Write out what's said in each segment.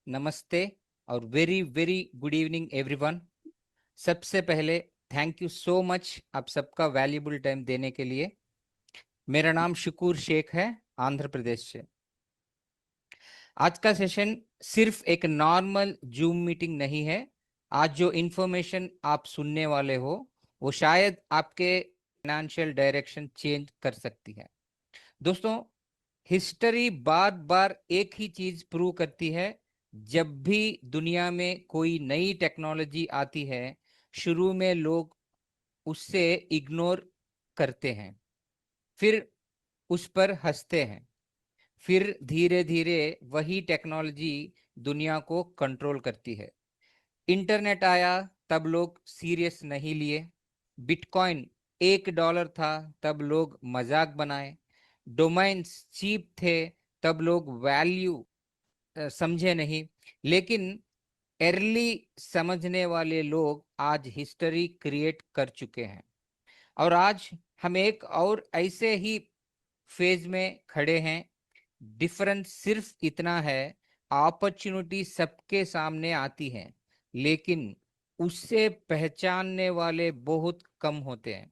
नमस्ते और very very good evening everyone. सबसे पहले थैंक यू सो मच आप सबका वैल्यूबल टाइम देने के लिए। मेरा नाम शुकूर शेख है, आंध्र प्रदेश से। आज का सेशन सिर्फ एक नॉर्मल जूम मीटिंग नहीं है। आज जो इन्फॉर्मेशन आप सुनने वाले हो वो शायद आपके फाइनेंशियल डायरेक्शन चेंज कर सकती है। दोस्तों, हिस्ट्री बार बार एक ही चीज प्रूव करती है। जब भी दुनिया में कोई नई टेक्नोलॉजी आती है, शुरू में लोग उससे इग्नोर करते हैं, फिर उस पर हंसते हैं, फिर धीरे धीरे वही टेक्नोलॉजी दुनिया को कंट्रोल करती है। इंटरनेट आया तब लोग सीरियस नहीं लिए। बिटकॉइन $1 था तब लोग मजाक बनाए। डोमाइन्स चीप थे तब लोग वैल्यू समझे नहीं। लेकिन अर्ली समझने वाले लोग आज हिस्ट्री क्रिएट कर चुके हैं। और आज हम एक और ऐसे ही फेज में खड़े हैं। डिफरेंस सिर्फ इतना है, अपॉर्चुनिटी सबके सामने आती है, लेकिन उससे पहचानने वाले बहुत कम होते हैं।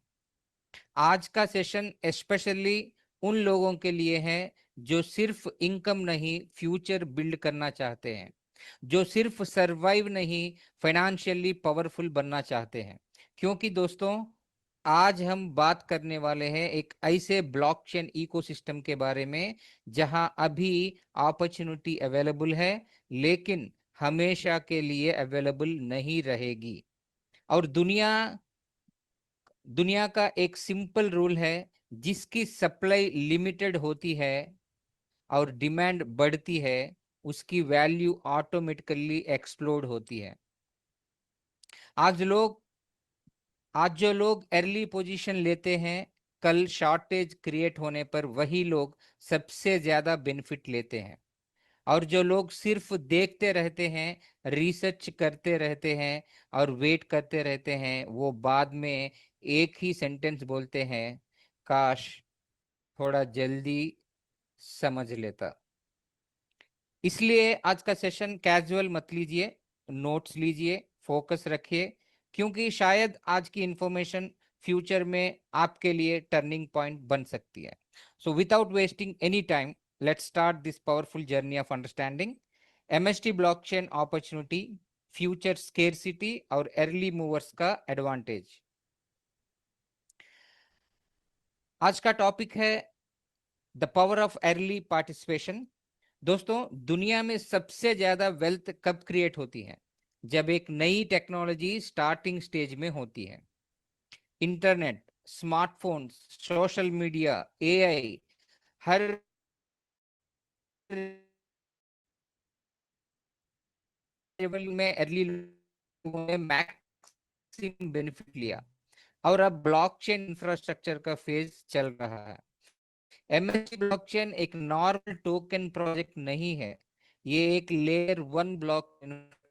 आज का सेशन स्पेशली उन लोगों के लिए है जो सिर्फ इनकम नहीं फ्यूचर बिल्ड करना चाहते हैं, जो सिर्फ सरवाइव नहीं फाइनेंशियली पावरफुल बनना चाहते हैं। क्योंकि दोस्तों, आज हम बात करने वाले हैं एक ऐसे ब्लॉकचेन इकोसिस्टम के बारे में जहां अभी अपॉर्चुनिटी अवेलेबल है, लेकिन हमेशा के लिए अवेलेबल नहीं रहेगी। और दुनिया का एक सिंपल रूल है, जिसकी सप्लाई लिमिटेड होती है और डिमांड बढ़ती है, उसकी वैल्यू ऑटोमेटिकली एक्सप्लोड होती है। आज लोग आज जो लोग अर्ली पोजीशन लेते हैं, कल शॉर्टेज क्रिएट होने पर वही लोग सबसे ज्यादा बेनिफिट लेते हैं। और जो लोग सिर्फ देखते रहते हैं, रिसर्च करते रहते हैं और वेट करते रहते हैं, वो बाद में एक ही सेंटेंस बोलते हैं, काश थोड़ा जल्दी समझ लेता। इसलिए आज का सेशन कैजुअल मत लीजिए, नोट्स लीजिए, फोकस रखिए, क्योंकि शायद आज की इंफॉर्मेशन फ्यूचर में आपके लिए टर्निंग पॉइंट बन सकती है। So without wasting any time, let's start this powerful journey of understanding MST blockchain opportunity, future scarcity और अर्ली मूवर्स का एडवांटेज। आज का टॉपिक है the power of early participation. दोस्तों, दुनिया में सबसे ज्यादा वेल्थ कब क्रिएट होती है? जब एक नई टेक्नोलॉजी स्टार्टिंग स्टेज में होती है। Internet, smartphone, social media, AI, हर लेवल में अर्ली लोगों ने मैक्सिमम बेनिफिट लिया। और अब ब्लॉकचेन इंफ्रास्ट्रक्चर का फेज चल रहा है। एमएसटी ब्लॉकचेन एक नॉर्मल टोकन प्रोजेक्ट नहीं है, ये एक लेयर 1 ब्लॉक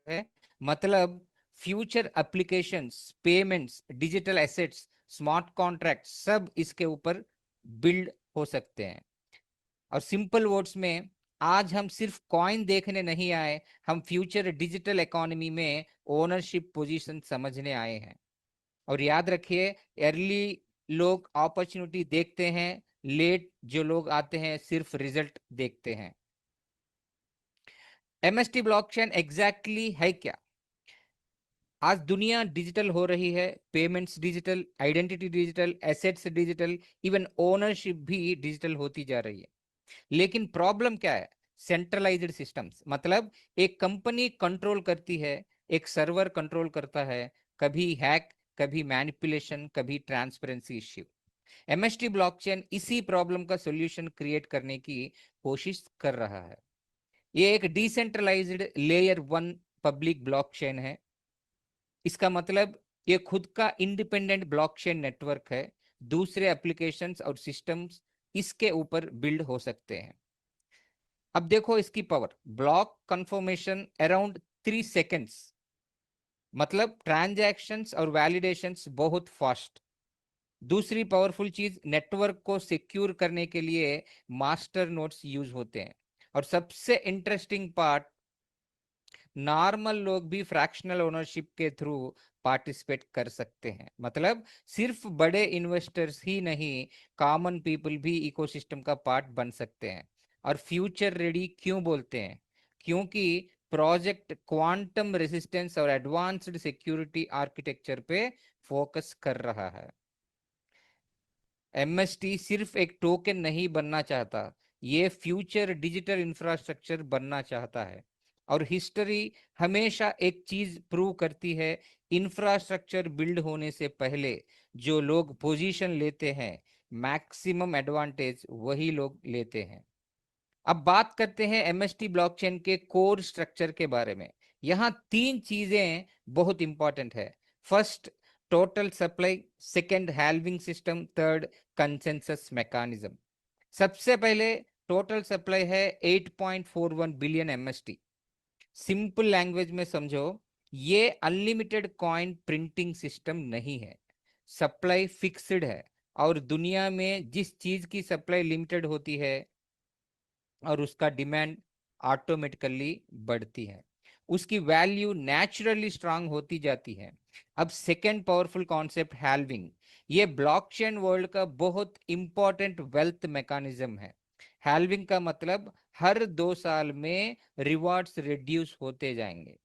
है। मतलब future applications, payments, digital assets, smart contract सब इसके ऊपर बिल्ड हो सकते हैं। और सिंपल वर्ड्स में, आज हम सिर्फ कॉइन देखने नहीं आए, हम फ्यूचर डिजिटल इकोनॉमी में ओनरशिप पोजीशन समझने आए हैं। और याद रखिए, अर्ली लोग अपॉर्चुनिटी देखते हैं, लेट जो लोग आते हैं सिर्फ रिजल्ट देखते हैं। एमएसटी ब्लॉकचेन एग्जैक्टली है क्या? आज दुनिया डिजिटल हो रही है, payments digital, identity digital, assets digital, even ownership भी डिजिटल होती जा रही है। लेकिन प्रॉब्लम क्या है? Centralised systems. मतलब एक कंपनी कंट्रोल करती है, एक सर्वर कंट्रोल करता है, कभी हैक, कभी मैनिपुलेशन, कभी ट्रांसपेरेंसी इश्यू। एमएसटी ब्लॉकचेन इसी प्रॉब्लम का सॉल्यूशन क्रिएट करने की कोशिश कर रहा है। ये एक डिसेंट्रलाइज्ड लेयर 1 पब्लिक ब्लॉकचेन है। इसका मतलब ये खुद का इंडिपेंडेंट ब्लॉकचेन नेटवर्क है। दूसरे एप्लीकेशंस और सिस्टम्स इसके ऊपर बिल्ड हो सकते हैं। अब देखो इसकी power, block confirmation around 3 seconds. मतलब ट्रांजैक्शंस और वैलिडेशंस बहुत फास्ट। दूसरी पावरफुल चीज, नेटवर्क को सिक्योर करने के लिए मास्टर नोड्स यूज होते हैं। और सबसे इंटरेस्टिंग पार्ट, नॉर्मल लोग भी फ्रैक्शनल ओनरशिप के थ्रू पार्टिसिपेट कर सकते हैं। मतलब सिर्फ बड़े इन्वेस्टर्स ही नहीं, कॉमन पीपल भी इकोसिस्टम का पार्ट बन सकते हैं। और फ्यूचर रेडी क्यों बोलते हैं? क्योंकि प्रोजेक्ट क्वांटम रेसिस्टेंस और एडवांस्ड सिक्योरिटी आर्किटेक्चर पे फोकस कर रहा है। एमएसटी सिर्फ एक टोकन नहीं बनना चाहता, ये फ्यूचर डिजिटल इंफ्रास्ट्रक्चर बनना चाहता है। और हिस्ट्री हमेशा एक चीज प्रूव करती है, इंफ्रास्ट्रक्चर बिल्ड होने से पहले जो लोग पोजीशन लेते हैं, मैक्सिमम एडवांटेज वही लोग लेते हैं। अब बात करते हैं एमएसटी ब्लॉकचेन के कोर स्ट्रक्चर के बारे में। यहाँ तीन चीजें बहुत इंपॉर्टेंट है। First, total supply. Second, halving system. Third, consensus mechanism. सबसे पहले टोटल सप्लाई है 8.41 बिलियन एमएसटी। सिंपल लैंग्वेज में समझो, ये अनलिमिटेड कॉइन प्रिंटिंग सिस्टम नहीं है। सप्लाई फिक्स्ड है, और दुनिया में जिस चीज की सप्लाई लिमिटेड होती है और उसका डिमांड ऑटोमेटिकली बढ़ती है, उसकी वैल्यू नेचुरली स्ट्रांग होती जाती है। अब सेकेंड पावरफुल कॉन्सेप्ट, हैल्विंग। ये ब्लॉकचेन वर्ल्ड का बहुत इंपॉर्टेंट वेल्थ मैकेनिज्म है। हैल्विंग का मतलब हर 2 साल में रिवॉर्ड्स रिड्यूस होते जाएंगे।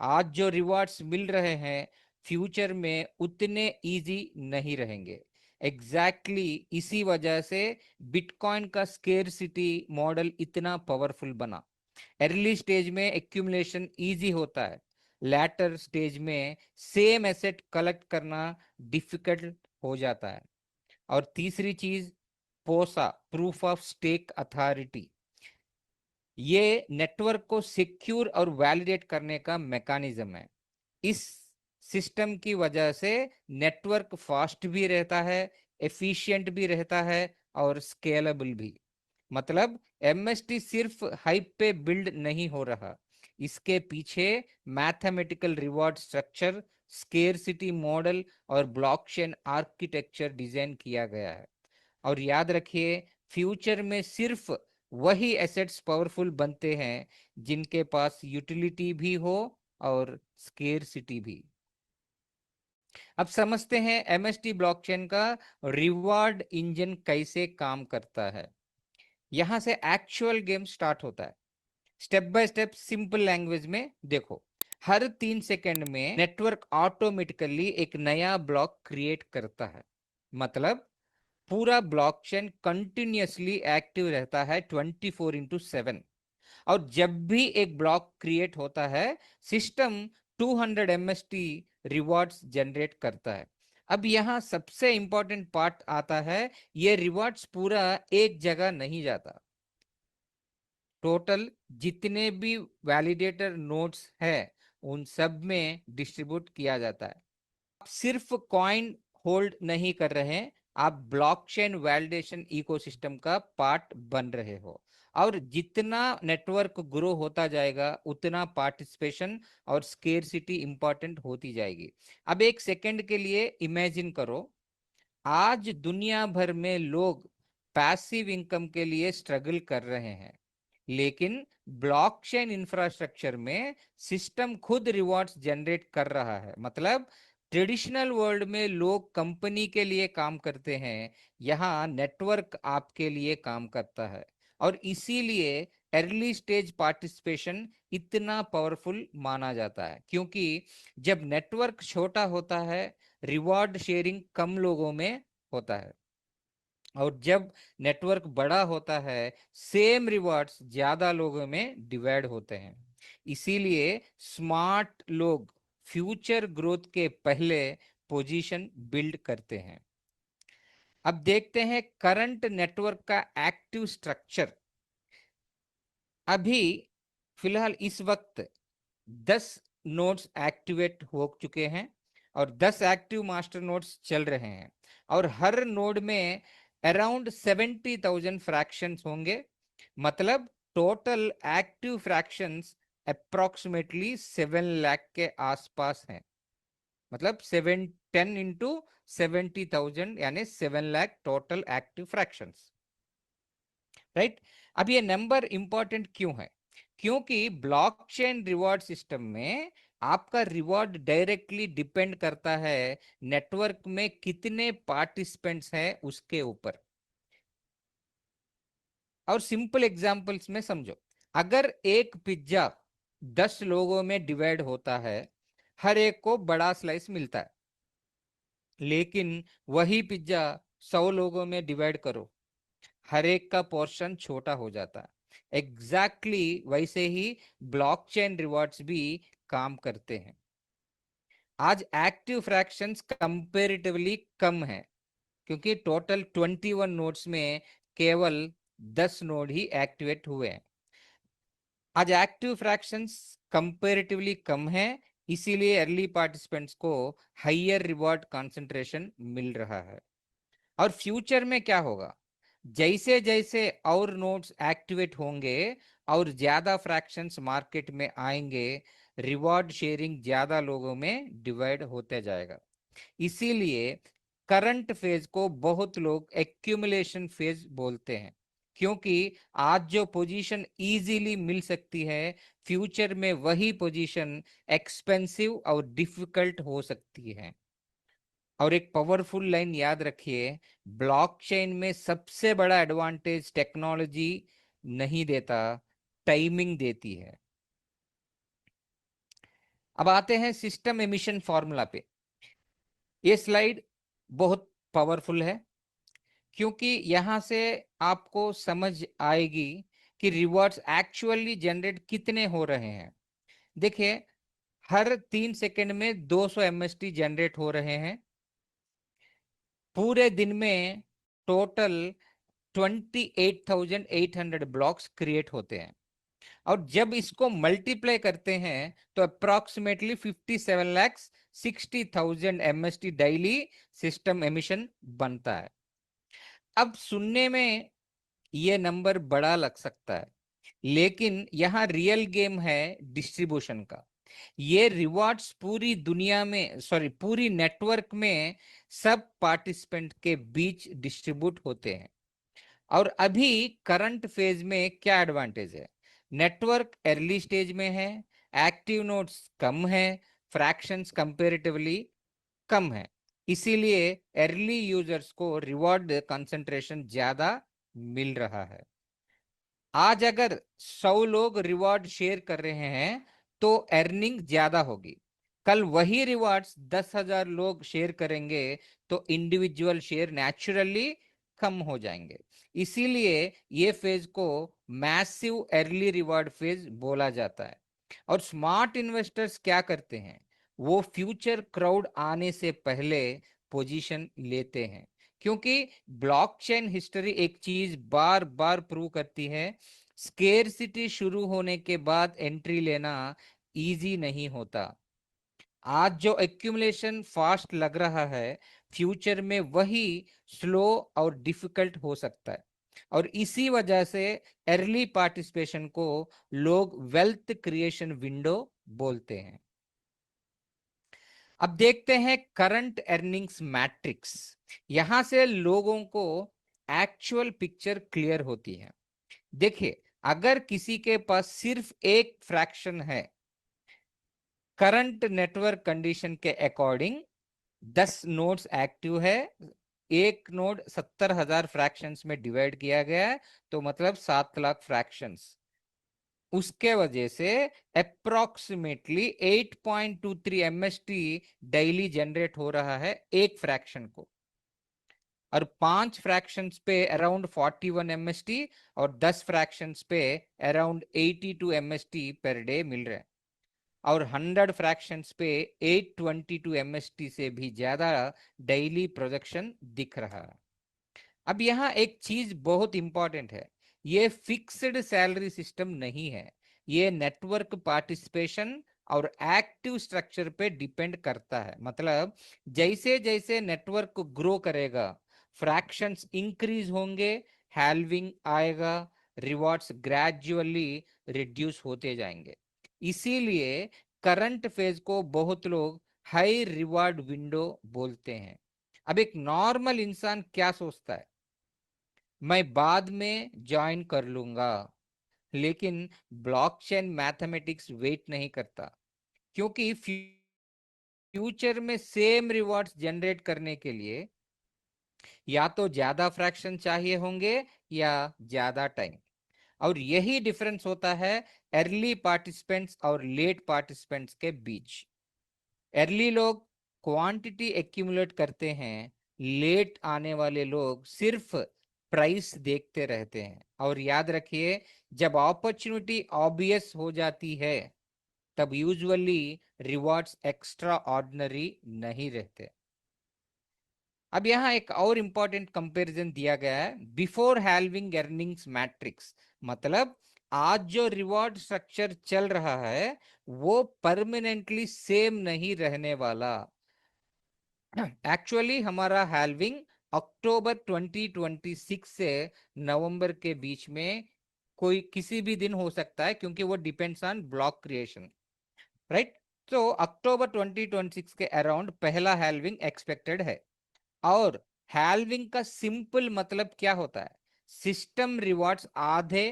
आज जो रिवॉर्ड्स मिल रहे हैं, फ्यूचर में उतने इजी नहीं रहेंगे। एग्जैक्टली इसी वजह से बिटकॉइन का स्केर्सिटी मॉडल इतना पावरफुल बना। अर्ली स्टेज में एक्यूमुलेशन इजी होता है, लैटर स्टेज में सेम एसेट कलेक्ट करना डिफिकल्ट हो जाता है। और तीसरी चीज, पोसा, प्रूफ ऑफ स्टेक अथॉरिटी। ये नेटवर्क को सिक्योर और वैलिडेट करने का मैकेनिज्म है। इस सिस्टम की वजह से नेटवर्क फास्ट भी रहता है, एफिशिएंट भी रहता है, और स्केलेबल भी। मतलब एमएसटी सिर्फ हाइप पे बिल्ड नहीं हो रहा, इसके पीछे mathematical reward structure, scarcity model और ब्लॉकचेन आर्किटेक्चर डिजाइन किया गया है। और याद रखिए, फ्यूचर में सिर्फ वही एसेट्स पावरफुल बनते हैं जिनके पास यूटिलिटी भी हो और स्केर्सिटी भी। अब समझते हैं एमएसटी ब्लॉकचेन का रिवॉर्ड इंजन कैसे काम करता है। यहां से एक्चुअल गेम स्टार्ट होता है। Step by step simple language में देखो, हर 3 सेकंड में नेटवर्क ऑटोमेटिकली एक नया ब्लॉक क्रिएट करता है। मतलब पूरा ब्लॉकचेन कंटिन्यूअसली एक्टिव रहता है 24/7। और जब भी एक ब्लॉक क्रिएट होता है, सिस्टम 200 एमएसटी रिवॉर्ड्स जनरेट करता है। अब यहाँ सबसे इंपॉर्टेंट पार्ट आता है, ये रिवॉर्ड्स पूरा एक जगह नहीं जाता। टोटल जितने भी वैलिडेटर नोड्स है, उन सब में डिस्ट्रीब्यूट किया जाता है। आप सिर्फ कॉइन होल्ड नहीं कर रहे हैं, आप ब्लॉकचेन वैलिडेशन इकोसिस्टम का पार्ट बन रहे हो। और जितना नेटवर्क ग्रो होता जाएगा, उतना पार्टिसिपेशन और स्केर्सिटी इंपॉर्टेंट होती जाएगी। अब एक सेकंड के लिए इमेजिन करो, आज दुनिया भर में लोग पैसिव इनकम के लिए स्ट्रगल कर रहे हैं, लेकिन ब्लॉकचेन इंफ्रास्ट्रक्चर में सिस्टम खुद रिवॉर्ड्स जनरेट कर रहा है। मतलब ट्रेडिशनल वर्ल्ड में लोग कंपनी के लिए काम करते हैं, यहाँ नेटवर्क आपके लिए काम करता है। और इसीलिए अर्ली स्टेज पार्टिसिपेशन इतना पावरफुल माना जाता है, क्योंकि जब नेटवर्क छोटा होता है, रिवॉर्ड शेयरिंग कम लोगों में होता है, और जब नेटवर्क बड़ा होता है, सेम रिवॉर्ड्स ज्यादा लोगों में डिवाइड होते हैं। इसीलिए स्मार्ट लोग फ्यूचर ग्रोथ के पहले पोजीशन बिल्ड करते हैं। अब देखते हैं करंट नेटवर्क का एक्टिव स्ट्रक्चर। अभी फिलहाल इस वक्त 10 नोड्स एक्टिवेट हो चुके हैं, और 10 एक्टिव मास्टर नोड्स चल रहे हैं। और हर नोड में अराउंड 70,000 फ्रैक्शंस होंगे। मतलब total active fractions approximately 7 lakh के आसपास हैं। मतलब 710 into 70,000 यानी 7 lakh total active fractions, right. अब ये नंबर इंपॉर्टेंट क्यों है? क्योंकि ब्लॉकचेन रिवॉर्ड सिस्टम में आपका रिवॉर्ड डायरेक्टली डिपेंड करता है नेटवर्क में कितने पार्टिसिपेंट्स हैं उसके ऊपर। और सिंपल एग्जांपल्स में समझो, अगर एक पिज्जा 10 लोगों में डिवाइड होता है, हर एक को बड़ा स्लाइस मिलता है। लेकिन वही पिज्जा 100 लोगों में डिवाइड करो, हर एक का पोर्शन छोटा हो जाता है। एग्जैक्टली वैसे ही ब्लॉकचेन रिवॉर्ड्स भी काम करते हैं। आज एक्टिव फ्रैक्शंस कंपैरेटिवली कम है, क्योंकि टोटल 21 नोड्स में केवल 10 नोड ही एक्टिवेट हुए हैं। आज एक्टिव फ्रैक्शंस कंपैरेटिवली कम है, इसीलिए अर्ली पार्टिसिपेंट्स को हाइयर रिवॉर्ड कंसंट्रेशन मिल रहा है। और फ्यूचर में क्या होगा, जैसे जैसे और नोड्स एक्टिवेट होंगे और ज्यादा फ्रैक्शंस मार्केट में आएंगे, रिवॉर्ड शेयरिंग ज्यादा लोगों में डिवाइड होते जाएगा। इसीलिए करंट फेज को बहुत लोग एक्यूमुलेशन फेज बोलते हैं, क्योंकि आज जो पोजीशन इजीली मिल सकती है, फ्यूचर में वही पोजीशन एक्सपेंसिव और डिफिकल्ट हो सकती है। और एक पावरफुल लाइन याद रखिए, ब्लॉकचेन में सबसे बड़ा एडवांटेज टेक्नोलॉजी नहीं देता, टाइमिंग देती है। अब आते हैं सिस्टम एमिशन फॉर्मूला पे। ये स्लाइड बहुत पावरफुल है, क्योंकि यहां से आपको समझ आएगी कि रिवॉर्ड्स एक्चुअली जनरेट कितने हो रहे हैं। देखिए, हर 3 सेकंड में 200 एमएसटी जनरेट हो रहे हैं। पूरे दिन में टोटल 28,800 ब्लॉक्स क्रिएट होते हैं। और जब इसको मल्टीप्लाई करते हैं तो approximately 57,60,000 MST daily system emission बनता है। अब सुनने में ये नंबर बड़ा लग सकता है, लेकिन यहाँ रियल गेम है डिस्ट्रीब्यूशन का। ये रिवॉर्ड्स पूरी दुनिया में, सॉरी, पूरी नेटवर्क में सब पार्टिसिपेंट के बीच डिस्ट्रीब्यूट होते हैं। और अभी करंट फेज में क्या एडवांटेज है, नेटवर्क अर्ली स्टेज में है, एक्टिव नोड्स कम है, फ्रैक्शंस कंपैरेटिवली कम है, इसीलिए अर्ली यूजर्स को रिवॉर्ड कंसंट्रेशन ज्यादा मिल रहा है। आज अगर 100 लोग रिवॉर्ड शेयर कर रहे हैं तो अर्निंग ज्यादा होगी। कल वही रिवॉर्ड्स 10,000 लोग शेयर करेंगे तो इंडिविजुअल शेयर नेचुरली कम हो जाएंगे। इसीलिए ये फेज को मैसिव अर्ली रिवॉर्ड फेज बोला जाता है। और स्मार्ट इन्वेस्टर्स क्या करते हैं, वो फ्यूचर क्राउड आने से पहले पोजीशन लेते हैं। क्योंकि ब्लॉकचेन हिस्ट्री एक चीज बार बार प्रूव करती है, स्केर्सिटी शुरू होने के बाद एंट्री लेना इजी नहीं होता। आज जो एक्यूमुलेशन फास्ट लग रहा है, फ्यूचर में वही स्लो और डिफिकल्ट हो सकता है। और इसी वजह से अर्ली पार्टिसिपेशन को लोग वेल्थ क्रिएशन विंडो बोलते हैं। अब देखते हैं करंट अर्निंग्स मैट्रिक्स। यहां से लोगों को एक्चुअल पिक्चर क्लियर होती है। देखिए, अगर किसी के पास सिर्फ एक फ्रैक्शन है, करंट नेटवर्क कंडीशन के अकॉर्डिंग 10 नोड्स एक्टिव है, एक नोड 70,000 फ्रैक्शंस में डिवाइड किया गया है, तो मतलब 7 लाख फ्रैक्शंस। उसके वजह से अप्रोक्सीमेटली 8.23 एमएसटी डेली जनरेट हो रहा है एक फ्रैक्शन को। और 5 फ्रैक्शंस पे अराउंड 41 एमएसटी और 10 फ्रैक्शंस पे around 82 MST per day meal रहे हैं। और 100 फ्रैक्शंस पे 822 एमएसटी से भी ज्यादा डेली प्रोडक्शन दिख रहा है। अब यहाँ एक चीज बहुत इंपॉर्टेंट है, ये फिक्स्ड सैलरी सिस्टम नहीं है, ये नेटवर्क पार्टिसिपेशन और एक्टिव स्ट्रक्चर पे डिपेंड करता है। मतलब जैसे जैसे नेटवर्क ग्रो करेगा, फ्रैक्शंस इंक्रीज होंगे, हैल्विंग आएगा, रिवॉर्ड्स ग्रेजुअली रिड्यूस होते जाएंगे। इसीलिए करंट फेज को बहुत लोग हाई रिवॉर्ड विंडो बोलते हैं। अब एक नॉर्मल इंसान क्या सोचता है, मैं बाद में ज्वाइन कर लूंगा, लेकिन ब्लॉकचेन मैथमेटिक्स वेट नहीं करता, क्योंकि फ्यूचर में सेम रिवॉर्ड्स जनरेट करने के लिए या तो ज्यादा फ्रैक्शन चाहिए होंगे या ज्यादा टाइम। और यही डिफरेंस होता है अर्ली पार्टिसिपेंट्स और लेट पार्टिसिपेंट्स के बीच। अर्ली लोग क्वांटिटी एक्यूमुलेट करते हैं, लेट आने वाले लोग सिर्फ प्राइस देखते रहते हैं। और याद रखिए, जब अपॉर्चुनिटी ऑब्वियस हो जाती है तब यूजुअली रिवॉर्ड्स एक्स्ट्रा ऑर्डिनरी नहीं रहते। अब यहाँ एक और इंपॉर्टेंट कंपैरिजन दिया गया है, बिफोर हैल्विंग अर्निंग्स मैट्रिक्स। मतलब आज जो रिवॉर्ड स्ट्रक्चर चल रहा है वो परमानेंटली सेम नहीं रहने वाला। एक्चुअली हमारा हैल्विंग अक्टूबर 2026 से नवंबर के बीच में कोई किसी भी दिन हो सकता है, क्योंकि वो depends on block creation, right. तो अक्टूबर 2026 के अराउंड पहला हैल्विंग एक्सपेक्टेड है। और हैल्विंग का सिंपल मतलब क्या होता है? सिस्टम रिवॉर्ड्स आधे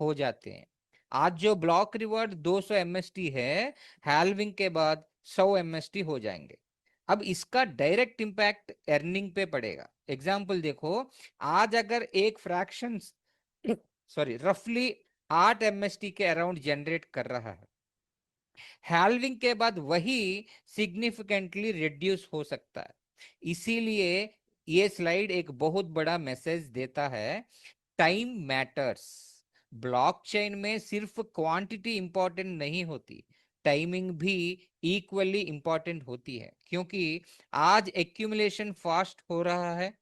हो जाते हैं। आज जो ब्लॉक रिवॉर्ड 200 एमएसटी है, हैल्विंग के बाद 100 एमएसटी हो जाएंगे। अब इसका डायरेक्ट इंपैक्ट अर्निंग पे पड़ेगा। एग्जाम्पल देखो, आज अगर एक फ्रैक्शन सॉरी रफली 8 एमएसटी के अराउंड जनरेट कर रहा है, हैल्विंग के बाद वही सिग्निफिकेंटली रिड्यूस हो सकता है। इसीलिए ये स्लाइड एक बहुत बड़ा मैसेज देता है, टाइम मैटर्स। ब्लॉकचेन में सिर्फ क्वांटिटी इंपॉर्टेंट नहीं होती, टाइमिंग भी इक्वली इंपॉर्टेंट होती है। क्योंकि आज एक्यूमुलेशन फास्ट हो रहा है,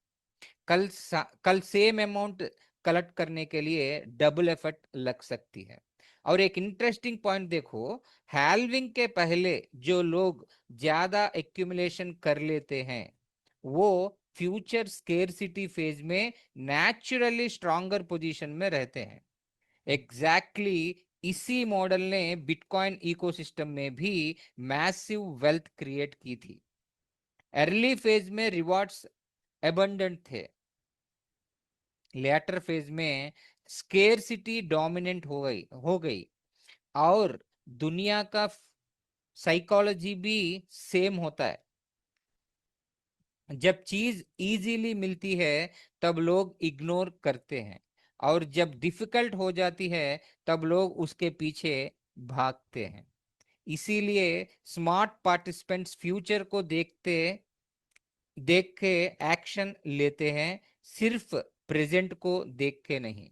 कल सेम अमाउंट कलेक्ट करने के लिए डबल एफर्ट लग सकती है। और एक इंटरेस्टिंग पॉइंट देखो, हैल्विंग के पहले जो लोग ज्यादा एक्यूमुलेशन कर लेते हैं वो फ्यूचर स्केर्सिटी फेज में नेचुरली स्ट्रॉन्गर पोजीशन में रहते हैं। एग्जैक्टली इसी मॉडल ने बिटकॉइन इकोसिस्टम में भी मैसिव वेल्थ क्रिएट की थी। अर्ली फेज में रिवॉर्ड्स एबंडेंट थे, लेटर फेज में स्केर्सिटी डोमिनेंट हो गई। और दुनिया का साइकोलॉजी भी सेम होता है। जब चीज इजीली मिलती है तब लोग इग्नोर करते हैं, और जब डिफिकल्ट हो जाती है तब लोग उसके पीछे भागते हैं। इसीलिए स्मार्ट पार्टिसिपेंट्स फ्यूचर को देख के एक्शन लेते हैं, सिर्फ प्रेजेंट को देख के नहीं।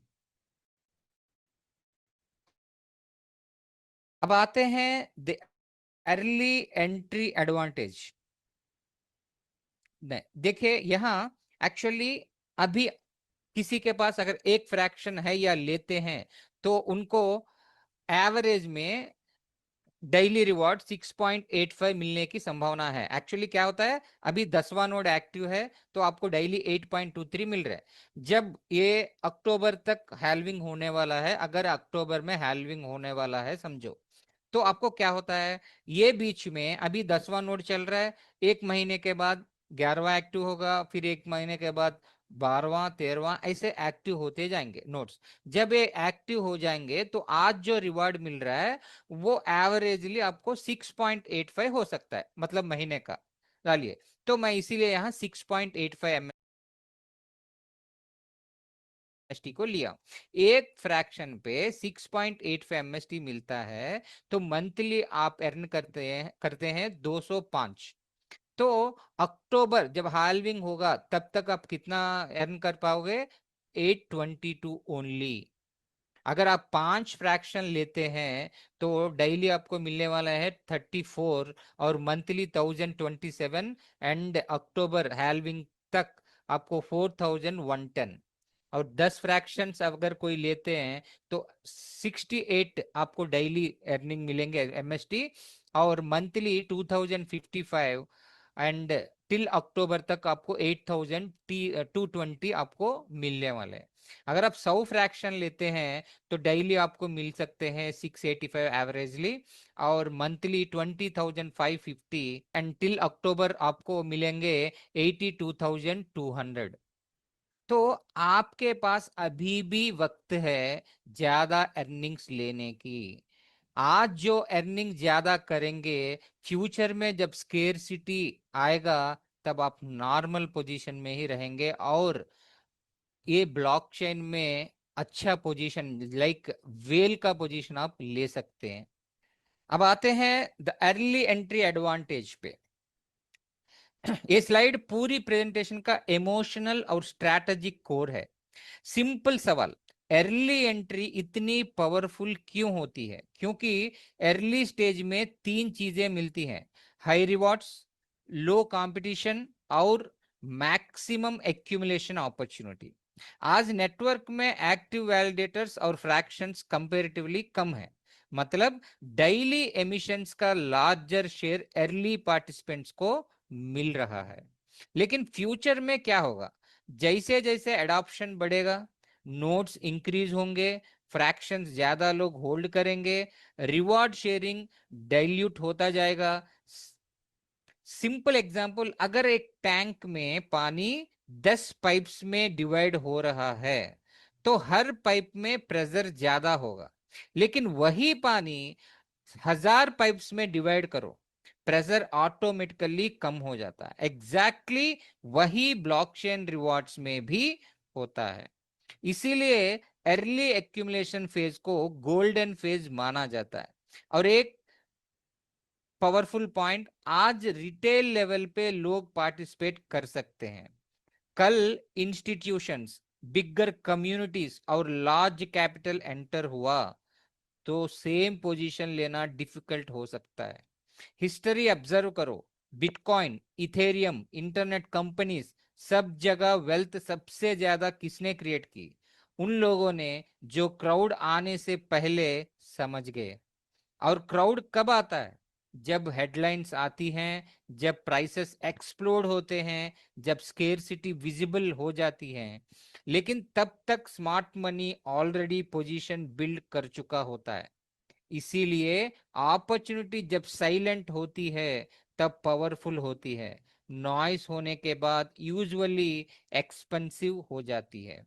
अब आते हैं द अर्ली एंट्री एडवांटेज। नहीं, देखिए यहाँ एक्चुअली अभी किसी के पास अगर एक फ्रैक्शन है या लेते हैं तो उनको एवरेज में डेली रिवॉर्ड 6.85 मिलने की संभावना है। एक्चुअली क्या होता है, अभी 10वां नोड एक्टिव है तो आपको डेली 8.23 मिल रहा है। जब ये अक्टूबर तक हैल्विंग होने वाला है, अगर अक्टूबर में हैल्विंग होने वाला है समझो, तो आपको क्या होता है, ये बीच में अभी 10वां नोड चल रहा है, एक महीने के बाद 11वां एक्टिव होगा, फिर एक महीने के बाद 12वां 13वां, ऐसे एक्टिव होते जाएंगे नोड्स। जब ये एक्टिव हो जाएंगे तो आज जो रिवार्ड मिल रहा है वो एवरेजली आपको 6.85 हो सकता है, मतलब महीने का डालिए। तो मैं इसीलिए यहाँ 6.85 एमएसटी को लिया। एक फ्रैक्शन पे 6.85 एमएसटी मिलता है, तो मंथली आप अर्न करते हैं 205। तो अक्टूबर जब हाल्विंग होगा तब तक आप कितना अर्न कर पाओगे? 822 ओनली। अगर आप 5 फ्रैक्शन लेते हैं तो डेली आपको मिलने वाला है 34, और मंथली 1027, एंड अक्टूबर हैल्विंग तक आपको 4110। और 10 फ्रैक्शंस अगर कोई लेते हैं तो 68 आपको डेली अर्निंग मिलेंगे एमएसटी, और मंथली 2055, एंड टिल अक्टूबर तक आपको 8220 आपको मिलने वाले हैं। अगर आप 100 फ्रैक्शन लेते हैं तो डेली आपको मिल सकते हैं 685 एवरेजली, और मंथली 20,550, एंड टिल अक्टूबर आपको मिलेंगे 82,200। तो आपके पास अभी भी वक्त है ज्यादा अर्निंग्स लेने की। आज जो अर्निंग ज्यादा करेंगे, फ्यूचर में जब स्केर्सिटी आएगा तब आप नॉर्मल पोजीशन में ही रहेंगे, और ये ब्लॉकचेन में अच्छा पोजीशन लाइक वेल का पोजीशन आप ले सकते हैं। अब आते हैं द अर्ली एंट्री एडवांटेज पे। ये स्लाइड पूरी प्रेजेंटेशन का इमोशनल और स्ट्रैटेजिक कोर है। सिंपल सवाल, अर्ली एंट्री इतनी पावरफुल क्यों होती है? क्योंकि अर्ली स्टेज में तीन चीजें मिलती हैं: हाई रिवॉर्ड्स, लो कंपटीशन और मैक्सिमम एक्यूमुलेशन अपॉर्चुनिटी। आज नेटवर्क में एक्टिव वैलिडेटर्स और फ्रैक्शंस कंपैरेटिवली कम है, मतलब डेली एमिशंस का लार्जर शेयर अर्ली पार्टिसिपेंट्स को मिल रहा है। लेकिन फ्यूचर में क्या होगा? जैसे जैसे एडॉप्शन बढ़ेगा, नोट्स इंक्रीज होंगे, फ्रैक्शंस ज्यादा लोग होल्ड करेंगे, रिवॉर्ड शेयरिंग डाइल्यूट होता जाएगा। सिंपल एग्जांपल, अगर एक टैंक में पानी 10 पाइप्स में डिवाइड हो रहा है तो हर पाइप में प्रेशर ज्यादा होगा। लेकिन वही पानी 1000 पाइप्स में डिवाइड करो, प्रेशर ऑटोमेटिकली कम हो जाता है। एग्जैक्टली वही ब्लॉकचेन रिवॉर्ड्स में भी होता है। इसीलिए अर्ली एक्यूमुलेशन फेज को गोल्डन फेज माना जाता है। और एक पावरफुल पॉइंट, आज रिटेल लेवल पे लोग पार्टिसिपेट कर सकते हैं। कल इंस्टीट्यूशंस, बिगर कम्युनिटीज और लार्ज कैपिटल एंटर हुआ तो सेम पोजीशन लेना डिफिकल्ट हो सकता है। हिस्ट्री ऑब्जर्व करो, बिटकॉइन, इथेरियम, इंटरनेट कंपनीज, सब जगह वेल्थ सबसे ज्यादा किसने क्रिएट की? उन लोगों ने जो क्राउड आने से पहले समझ गए। और क्राउड कब आता है? जब हेडलाइंस आती हैं, जब प्राइसेस एक्सप्लोड होते हैं, जब स्केर्सिटी विजिबल हो जाती है। लेकिन तब तक smart money already position build कर चुका होता है। इसीलिए अपॉर्चुनिटी जब साइलेंट होती है तब पावरफुल होती है, नॉइस होने के बाद यूजुअली एक्सपेंसिव हो जाती है।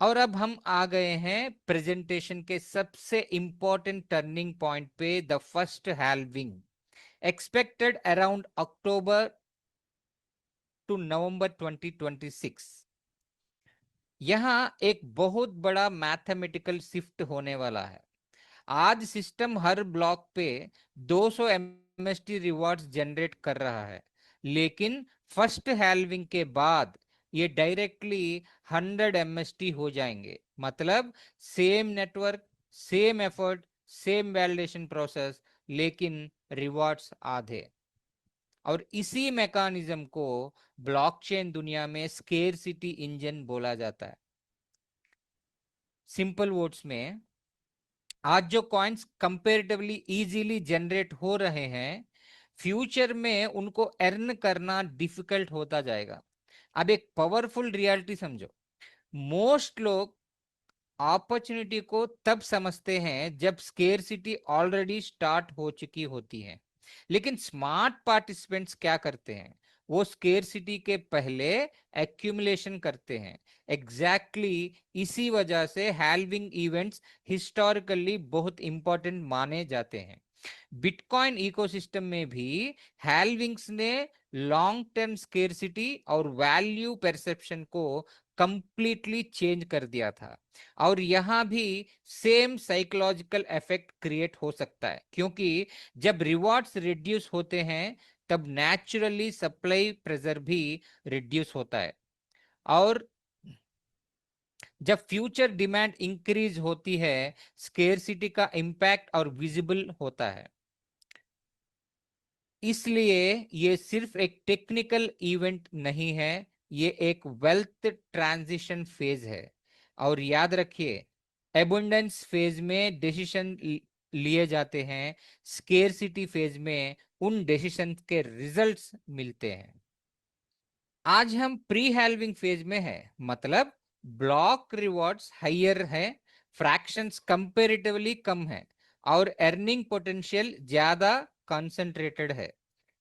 और अब हम आ गए हैं प्रेजेंटेशन के सबसे इंपॉर्टेंट टर्निंग पॉइंट पे, the first halving expected around October to November 2026। यहां एक बहुत बड़ा मैथमेटिकल शिफ्ट होने वाला है। आज सिस्टम हर ब्लॉक पे 200 एमएसटी रिवॉर्ड्स जनरेट कर रहा है, लेकिन फर्स्ट हैल्विंग के बाद ये डायरेक्टली 100 एमएसटी हो जाएंगे। मतलब same network, same effort, same validation process, लेकिन रिवॉर्ड्स आधे। और इसी मैकेनिज्म को ब्लॉकचेन दुनिया में स्केर्सिटी इंजन बोला जाता है। सिंपल वर्ड्स में, आज जो कॉइन्स कंपैरेटिवली इजीली जनरेट हो रहे हैं, फ्यूचर में उनको अर्न करना डिफिकल्ट होता जाएगा। अब एक पावरफुल रियलिटी समझो, मोस्ट लोग अपॉर्चुनिटी को तब समझते हैं जब स्केर्सिटी ऑलरेडी स्टार्ट हो चुकी होती है। लेकिन स्मार्ट पार्टिसिपेंट्स क्या करते हैं? वो स्केर्सिटी के पहले एक्यूमुलेशन करते हैं। एग्जैक्टली इसी वजह से हैल्विंग इवेंट्स हिस्टोरिकली बहुत इंपॉर्टेंट माने जाते हैं। बिटकॉइन इकोसिस्टम में भी हैल्विंग्स ने लॉन्ग टर्म स्केर्सिटी और वैल्यू परसेप्शन को कंप्लीटली चेंज कर दिया था। और यहां भी सेम साइकोलॉजिकल इफेक्ट क्रिएट हो सकता है, क्योंकि जब रिवॉर्ड्स रिड्यूस होते हैं तब नेचुरली सप्लाई प्रेशर भी रिड्यूस होता है। और जब फ्यूचर डिमांड इंक्रीज होती है, स्केर्सिटी का इंपैक्ट और विजिबल होता है। इसलिए ये सिर्फ एक टेक्निकल इवेंट नहीं है, ये एक वेल्थ ट्रांजिशन फेज है। और याद रखिए, एबंडेंस फेज में डिसीजन लिए जाते हैं, स्केर्सिटी फेज में उन डिसीजन के रिजल्ट्स मिलते हैं। आज हम प्री हैल्विंग फेज में है, मतलब ब्लॉक रिवॉर्ड्स हाइयर है, फ्रैक्शंस कंपैरेटिवली कम है, और अर्निंग पोटेंशियल ज्यादा कंसंट्रेटेड है।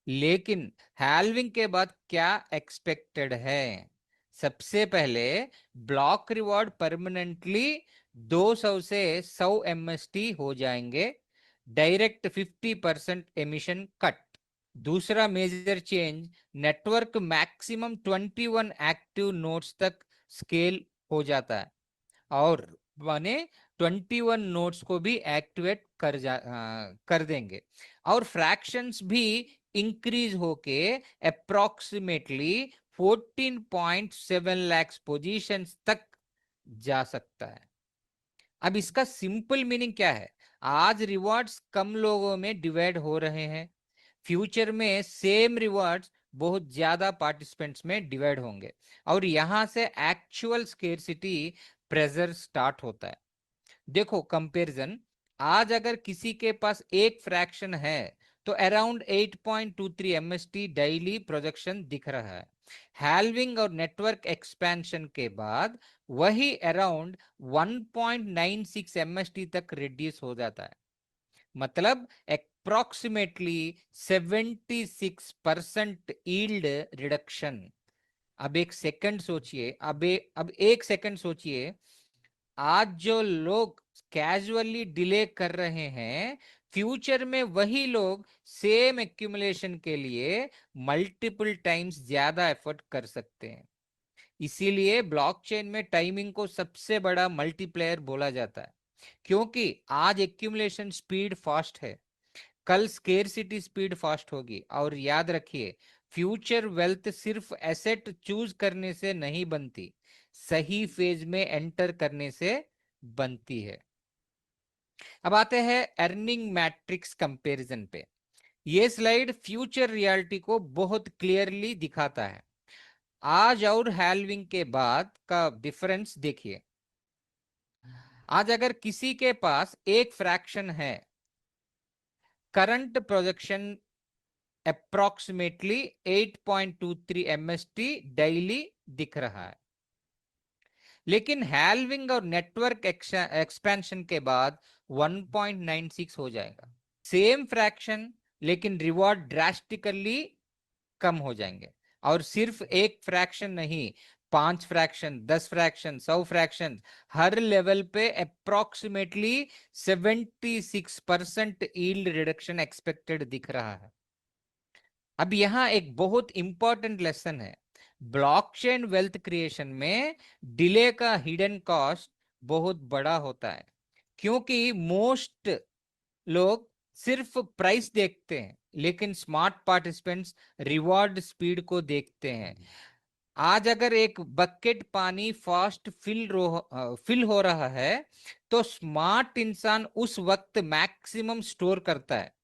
लेकिन हैल्विंग के बाद क्या एक्सपेक्टेड है? सबसे पहले ब्लॉक रिवॉर्ड परमानेंटली 200 से 100 MST हो जाएंगे, डायरेक्ट 50% एमिशन कट। दूसरा major change, network maximum 21 active nodes तक स्केल हो जाता है, और माने 21 नोड्स को भी एक्टिवेट कर देंगे, और फ्रैक्शंस भी इंक्रीज होके अप्रोक्सीमेटली 14.7 लाख पोजीशंस तक जा सकता है। अब इसका सिंपल मीनिंग क्या है? आज रिवॉर्ड्स कम लोगों में डिवाइड हो रहे हैं, फ्यूचर में सेम रिवॉर्ड्स बहुत ज्यादा पार्टिसिपेंट्स में डिवाइड होंगे, और यहां से एक्चुअल स्केर्सिटी प्रेशर स्टार्ट होता है। देखो कंपैरिजन, आज अगर किसी के पास एक फ्रैक्शन है तो अराउंड 8.23 MST डेली प्रोजेक्शन दिख रहा है। हैल्विंग और नेटवर्क एक्सपेंशन के बाद वही अराउंड 1.96 MST तक रिड्यूस हो जाता है, मतलब अप्रोक्सीमेटली 76% ईल्ड रिडक्शन। अब एक सेकंड सोचिए, अब एक सेकंड सोचिए, आज जो लोग कैजुअली डिले कर रहे हैं, फ्यूचर में वही लोग सेम एक्यूमुलेशन के लिए मल्टीपल टाइम्स ज्यादा एफर्ट कर सकते हैं। इसीलिए ब्लॉकचेन में टाइमिंग को सबसे बड़ा मल्टीप्लेयर बोला जाता है, क्योंकि आज एक्यूमुलेशन स्पीड फास्ट है, कल स्केर्सिटी स्पीड फास्ट होगी। और याद रखिए, फ्यूचर वेल्थ सिर्फ एसेट चूज करने से नहीं बनती, सही फेज में एंटर करने से बनती है। अब आते हैं अर्निंग मैट्रिक्स कंपैरिजन पे। ये स्लाइड फ्यूचर रियलिटी को बहुत क्लियरली दिखाता है। आज और हैल्विंग के बाद का डिफरेंस देखिए। आज अगर किसी के पास एक फ्रैक्शन है, current projection approximately 8.23 MST daily दिख रहा है, लेकिन हैल्विंग और नेटवर्क एक्सपेंशन के बाद 1.96 हो जाएगा। सेम फ्रैक्शन, लेकिन रिवॉर्ड ड्रास्टिकली कम हो जाएंगे। और सिर्फ एक फ्रैक्शन नहीं, 5 फ्रैक्शन, 10 फ्रैक्शन, 100 फ्रैक्शन, हर लेवल पे अप्रोक्सीमेटली 76% ईल्ड रिडक्शन एक्सपेक्टेड दिख रहा है। अब यहां एक बहुत इंपॉर्टेंट लेसन है, ब्लॉकचेन वेल्थ क्रिएशन में डिले का हिडन कॉस्ट बहुत बड़ा होता है, क्योंकि मोस्ट लोग सिर्फ प्राइस देखते हैं, लेकिन स्मार्ट पार्टिसिपेंट्स रिवॉर्ड स्पीड को देखते हैं। आज अगर एक बकेट पानी फास्ट फिल हो रहा है, तो स्मार्ट इंसान उस वक्त मैक्सिमम स्टोर करता है।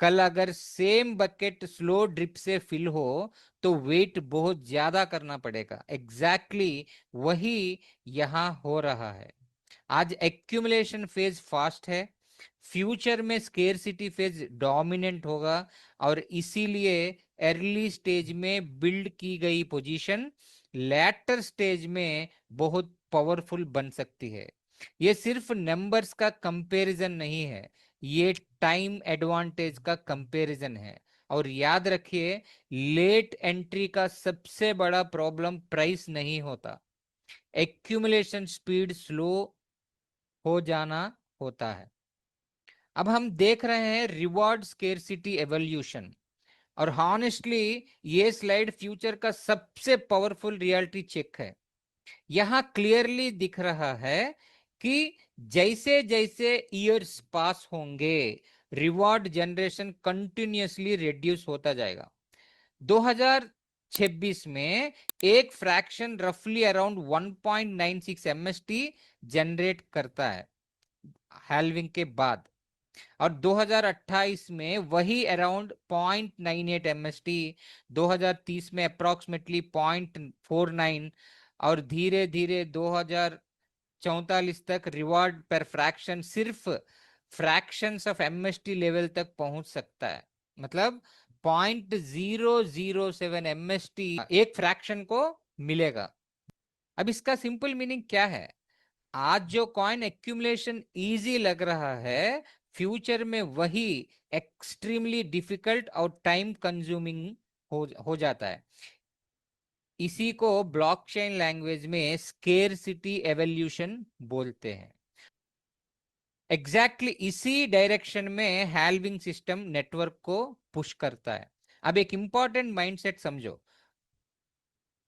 कल अगर सेम बकेट स्लो ड्रिप से फिल हो, तो वेट बहुत ज्यादा करना पड़ेगा। एग्जैक्टली वही यहां हो रहा है। आज एक्यूमुलेशन फेज फास्ट है, फ्यूचर में स्केर्सिटी फेज डोमिनेंट होगा, और इसीलिए अर्ली स्टेज में बिल्ड की गई पोजीशन लैटर स्टेज में बहुत पावरफुल बन सकती है। ये सिर्फ नंबर्स का कंपैरिजन नहीं है, ये टाइम एडवांटेज का कंपैरिजन है। और याद रखिए, लेट एंट्री का सबसे बड़ा प्रॉब्लम प्राइस नहीं होता, एक्यूमुलेशन स्पीड स्लो हो जाना होता है। अब हम देख रहे हैं रिवॉर्ड स्केर्सिटी एवोल्यूशन, और हॉनेस्टली ये स्लाइड फ्यूचर का सबसे पावरफुल रियलिटी चेक है। यहां क्लियरली दिख रहा है कि जैसे जैसे ईयर्स पास होंगे, रिवॉर्ड जनरेशन कंटिन्यूअसली रिड्यूस होता जाएगा। 2026 में एक फ्रैक्शन रफली अराउंड 1.96 MST जनरेट करता है हैल्विंग के बाद, और 2028 में वही अराउंड 0.98 MST, 2030 में अप्रोक्सीमेटली 0.49, और धीरे धीरे 2044 तक रिवॉर्ड पर फ्रैक्शन सिर्फ फ्रैक्शंस ऑफ MST लेवल तक पहुंच सकता है, मतलब 0.007 MST एक फ्रैक्शन को मिलेगा। अब इसका सिंपल मीनिंग क्या है? आज जो कॉइन एक्यूमुलेशन इजी लग रहा है, फ्यूचर में वही एक्सट्रीमली डिफिकल्ट और टाइम कंज्यूमिंग हो जाता है। इसी को ब्लॉकचेन लैंग्वेज में स्केरसिटी एवोल्यूशन बोलते हैं। एग्जैक्टली इसी डायरेक्शन में हैल्विंग सिस्टम नेटवर्क को पुश करता है। अब एक इंपॉर्टेंट माइंडसेट समझो,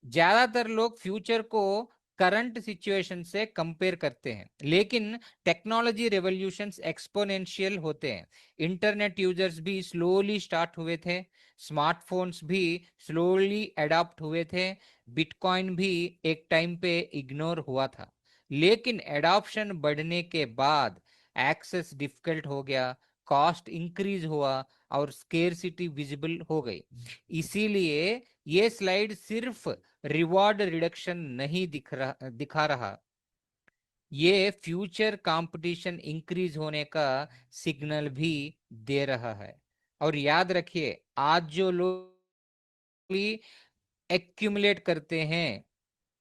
ज्यादातर लोग फ्यूचर को करंट सिचुएशन से कंपेयर करते हैं, लेकिन टेक्नोलॉजी रेवोल्यूशंस एक्सपोनेंशियल होते हैं। इंटरनेट यूजर्स भी स्लोली स्टार्ट हुए थे, स्मार्टफोन्स भी स्लोली अडॉप्ट हुए थे, बिटकॉइन भी एक टाइम पे इग्नोर हुआ था, लेकिन एडॉप्शन बढ़ने के बाद एक्सेस डिफिकल्ट हो गया, कॉस्ट इंक्रीज हुआ और स्केर्सिटी विजिबल हो गई। इसीलिए ये स्लाइड सिर्फ रिवॉर्ड रिडक्शन नहीं दिखा रहा, ये फ्यूचर कंपटीशन इंक्रीज होने का सिग्नल भी दे रहा है। और याद रखिए, आज जो लोग एक्यूमुलेट करते हैं,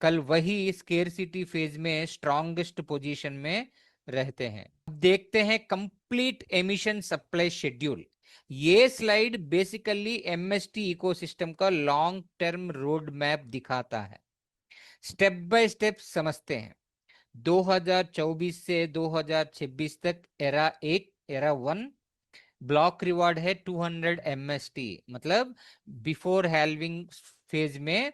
कल वही स्केर्सिटी फेज में स्ट्रॉन्गेस्ट पोजीशन में रहते हैं। अब देखते हैं कंप्लीट एमिशन सप्लाई शेड्यूल। ये स्लाइड बेसिकली एमएसटी इकोसिस्टम का लॉन्ग टर्म रोड मैप दिखाता है। स्टेप बाय स्टेप समझते हैं। 2024 से 2026 तक एरा एक, एरा वन, ब्लॉक रिवॉर्ड है 200 एमएसटी, मतलब बिफोर हैल्विंग फेज में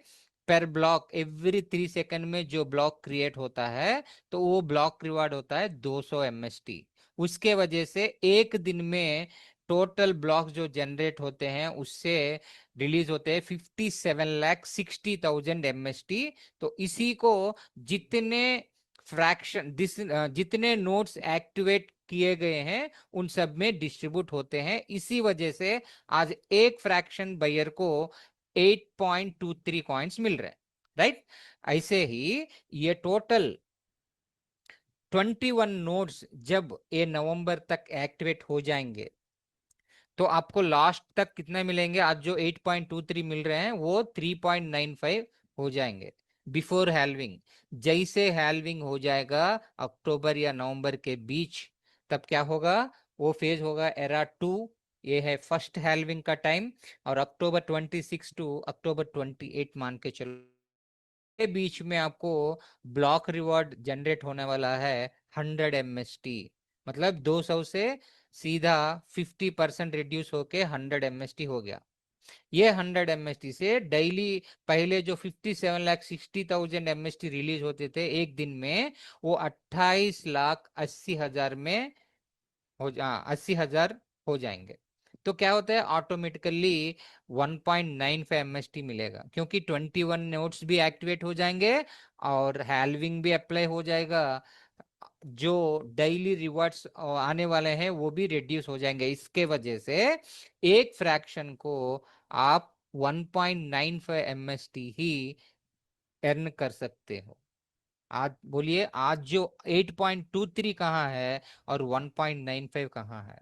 पर ब्लॉक एवरी 3 सेकंड में जो ब्लॉक क्रिएट होता है, तो वो ब्लॉक रिवॉर्ड होता है 200 एमएसटी। उसके वजह से एक दिन में टोटल ब्लॉक जो जनरेट होते हैं उससे रिलीज होते हैं 57,60,000 एमएसटी। तो इसी को जितने जितने नोट्स एक्टिवेट किए गए हैं उन सब में डिस्ट्रीब्यूट होते हैं। इसी वजह से आज एक फ्रैक्शन बायर को 8.23 कॉइन्स मिल रहे हैं, राइट। ऐसे ही ये टोटल 21 नोड्स जब ये नवंबर तक एक्टिवेट हो जाएंगे, तो आपको लास्ट तक कितना मिलेंगे? आज जो 8.23 मिल रहे हैं वो 3.95 हो जाएंगे बिफोर हैल्विंग। जैसे हैल्विंग हो जाएगा अक्टूबर या नवंबर के बीच, तब क्या होगा? वो फेज होगा एरा टू, ये है फर्स्ट हैल्विंग का टाइम, और अक्टूबर 26 टू अक्टूबर 28 मान के चलो, के बीच में आपको ब्लॉक रिवॉर्ड जनरेट होने वाला है 100 एमएसटी। मतलब 200 से सीधा 50% रिड्यूस होके 100 एमएसटी हो गया। ये 100 एमएसटी से डेली पहले जो 57,60,000 एमएसटी रिलीज होते थे एक दिन में, वो 28,80,000 में 80,000 हो जाएंगे। तो क्या होता है, ऑटोमेटिकली 1.95 एमएसटी मिलेगा, क्योंकि 21 नोड्स भी एक्टिवेट हो जाएंगे और हैल्विंग भी अप्लाई हो जाएगा। जो डेली रिवॉर्ड्स आने वाले हैं वो भी रिड्यूस हो जाएंगे। इसके वजह से एक फ्रैक्शन को आप 1.95 एमएसटी ही अर्न कर सकते हो। आज बोलिए, आज जो 8.23 कहाँ है और 1.95 कहाँ है?